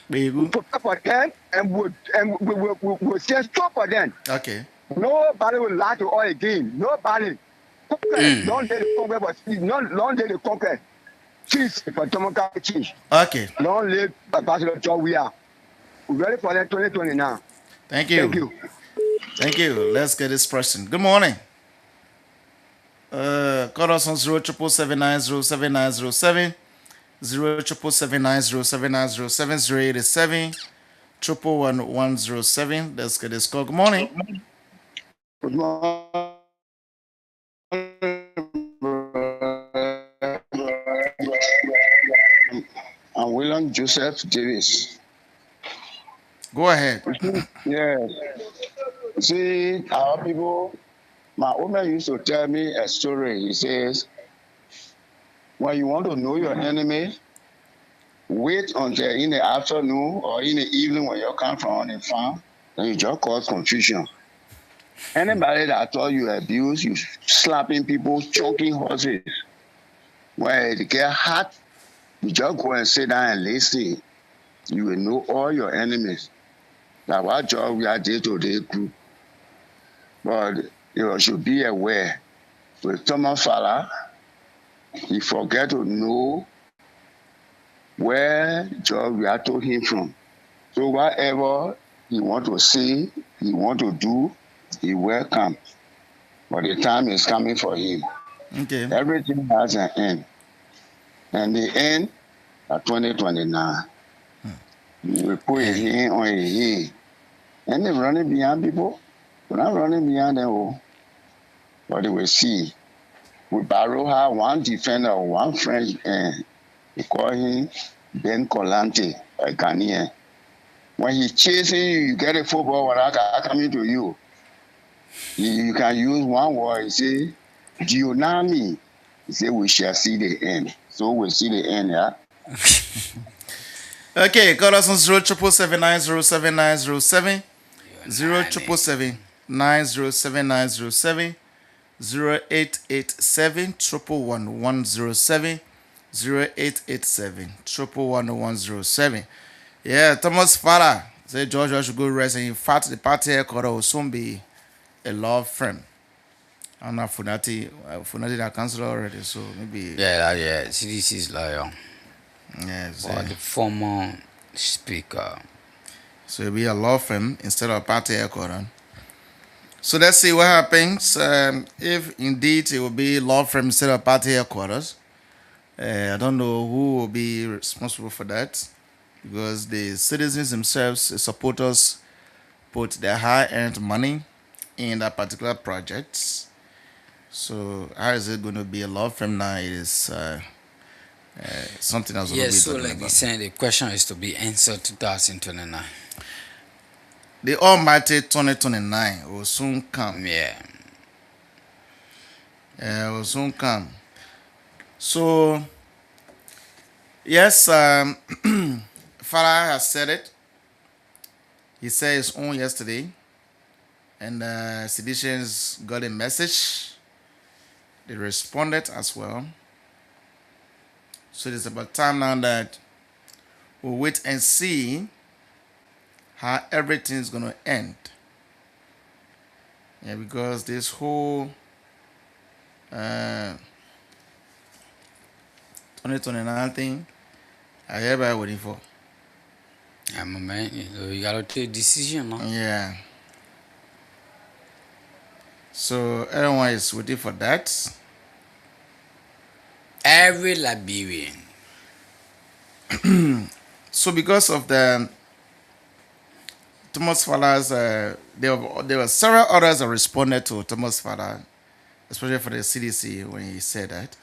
We prepare for them and we'll say stop for them. Okay. Nobody will lie to us again. Nobody. Don't let the conquer, but don't let the conquer. Cheese for democratic change. Okay. Don't let Ambassador John we are. We're ready for that 2020 now. Thank you. Thank you. Thank you. Let's get this person. Good morning. Call us on 0777907, 0777907, 087 Let's get this call. Good morning. Good morning. I'm William Joseph Davis. Go ahead. Yes. See, our people, my woman used to tell me a story. He says, when you want to know your enemy, wait until in the afternoon or in the evening when you come from the farm, then you just cause confusion. Anybody that thought you abuse, you slapping people, choking horses, when it get hot, you just go and sit down and listen. You will know all your enemies. That's what job we are day-to-day group. But you should be aware. With Thomas Fala, he forget to know where job we are told him from. So whatever he want to say, he want to do, he welcome. But the time is coming for him. Okay. Everything has an end. And the end 2029. We put it here on here. And they're running behind people. We're not running behind them. Oh. But they will see. We borrow her one defender, one French, and they call him Ben Colante, a Ghanaian. When he's chasing you, you get a football when I coming to you. You can use one word. He say, Gionami. He say, we shall see the end. So we'll see the end, yeah? Okay, call us on 0777907 0777907 0887 11107 0887 11107. Yeah, Thomas Fala say Georgia should go rest. And in fact, the party headquarters will soon be a law firm. I'm not Funati that cancelled already, so maybe. Yeah. CDC is lawyer. Yes. The former speaker. So it'll be a law firm instead of party headquarters. So let's see what happens. If indeed it will be law firm instead of party headquarters. I don't know who will be responsible for that, because the citizens themselves, the supporters, put their high-earned money in that particular project. So how is it going to be a law firm now? It is something else. Yes, so like you saying, the question is to be answered 2029. The almighty 2029 will soon come. Yeah. It will soon come. So, yes, Farah has said it. He said his own yesterday. And Seditions got a message. They responded as well. So it's about time now that we'll wait and see how everything is going to end. Yeah, because this whole 2029 thing, I everybody waiting for. Yeah, my man, you gotta take a decision, no? Yeah. So everyone is waiting for that. Every Liberian. So because of the Thomas Fala's, there were several others that responded to Thomas Fala, especially for the CDC when he said that.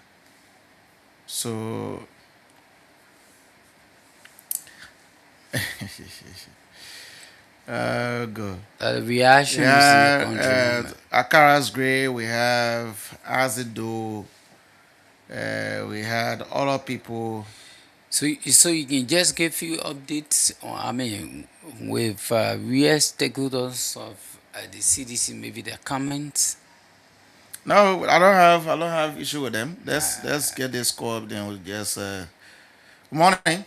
So good. Reactions in the country. Akara's Gray, we have Azido, we had other people. So you can just give you updates, with real stakeholders of the CDC, maybe their comments. No, I don't have issue with them. Let's get this call up, then we'll just good morning.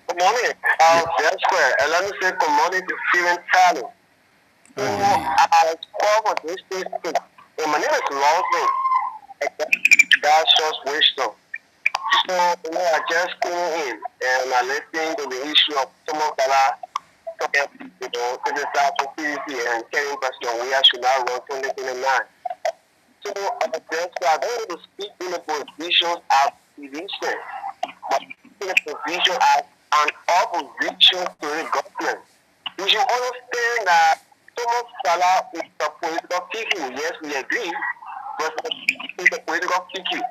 Good morning. That's square. And let me say good morning to Steven Talley. I call for this station. My name is Lawson. God shows wisdom. So I just came in and I listened to the issue of some of that criticize the CDC and telling person we should not run 2029. So I don't want to speak in a position as division, but in a position as an opposition to the government. You should understand that Thomas Salah is a political figure. Yes, we agree, but it's a political figure.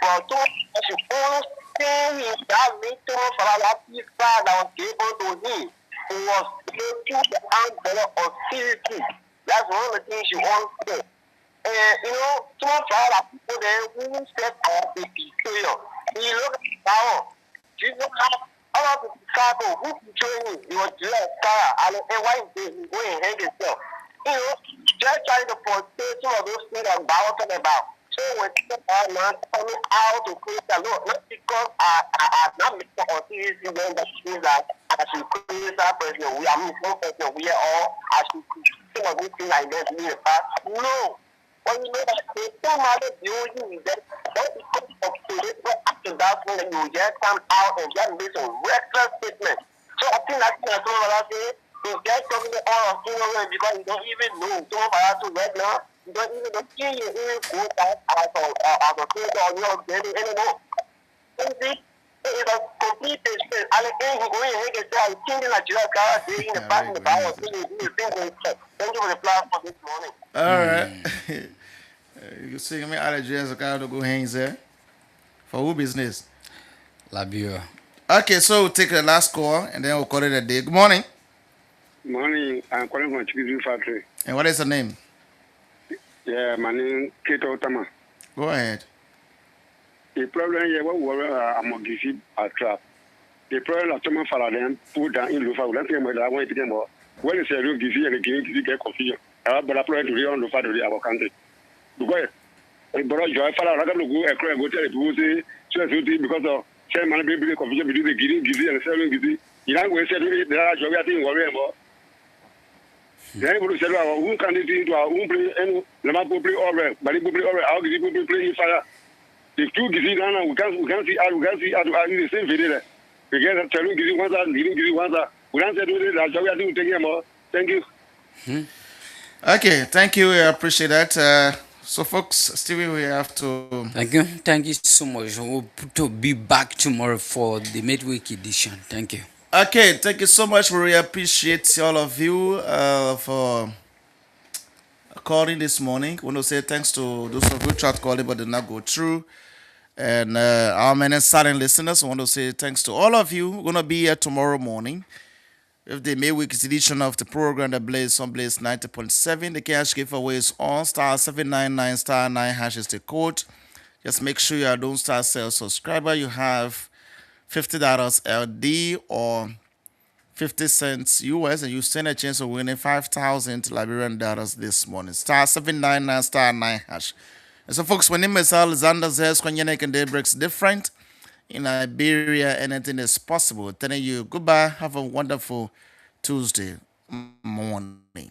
But Thomas should understand that made Thomas Salah that piece that was given to him. Who was taking the umbrella of CDC. That's one of the things you understand. Thomas Salah people there who set up the betrayal. You look at power. You don't have all of the disciples who betrayed him. He was just Sarah. And why did he go and hang himself? Just trying to portray some of those things that Bible talking about. So when people are not coming out to praise the Lord, not because I not making on CDC when that means that I should praise that person, we are one person, we are all, I should some of these things like that in the past. No. When you know that they don't matter you that don't because of political after that when you just come out and just make some reckless statements. So I think that's what I say. You just talking to all of you because you don't even know. So what I right now. You don't even know you even go back as a creator or you're getting anymore. it's a complete expense. And again, he going to say, I'm changing Nigeria car in the back in the power. Thank you for the platform this morning. All right. You see me out of jail, so go hands there. For who business? Labio. Okay, so we'll take the last call and then we'll call it a day. Good morning. Morning. I'm calling from Chikizu Factory. And what is the name? Yeah, my name is Keto Otama. Go ahead. The problem here, what I'm going to give you a trap. The problem is someone follow them, put down in Lufa. Let's say, I want to get more. When it's a real give you and give you get confusion. I have a problem to read on Lufa to our country. Because but you follow, I'm going to go and go tell people because of same man be confusion between the giving and selling giving. You know, we said there are job I think worry about. Then we said, who can it into our own play and the man play over, but it will play over. How can people play in fire? If two giving now, we can see the same video. We get telling giving once and giving once. We don't say that job I think take him more. Thank you. Okay, thank you. I appreciate that. So, folks, Stevie, we have to. Thank you so much. We'll to be back tomorrow for the midweek edition. Thank you. Okay, thank you so much. We really appreciate all of you for calling this morning. We want to say thanks to those of you who tried calling but did not go through. And our many silent listeners, we want to say thanks to all of you. We're going to be here tomorrow morning with the midweek edition of the program that Blaze on Blaze 90.7. The cash giveaway is on *799 *9# is the code. Just make sure you are Don't Start Sales subscriber. You have $50 LD or 50 cents US, and you stand a chance of winning 5,000 Liberian dollars this morning. *799 *9#. And so, folks, my name is Alexander Zez. Kwanyenek and Daybreak's different. In Liberia, anything is possible. Telling you goodbye. Have a wonderful Tuesday morning.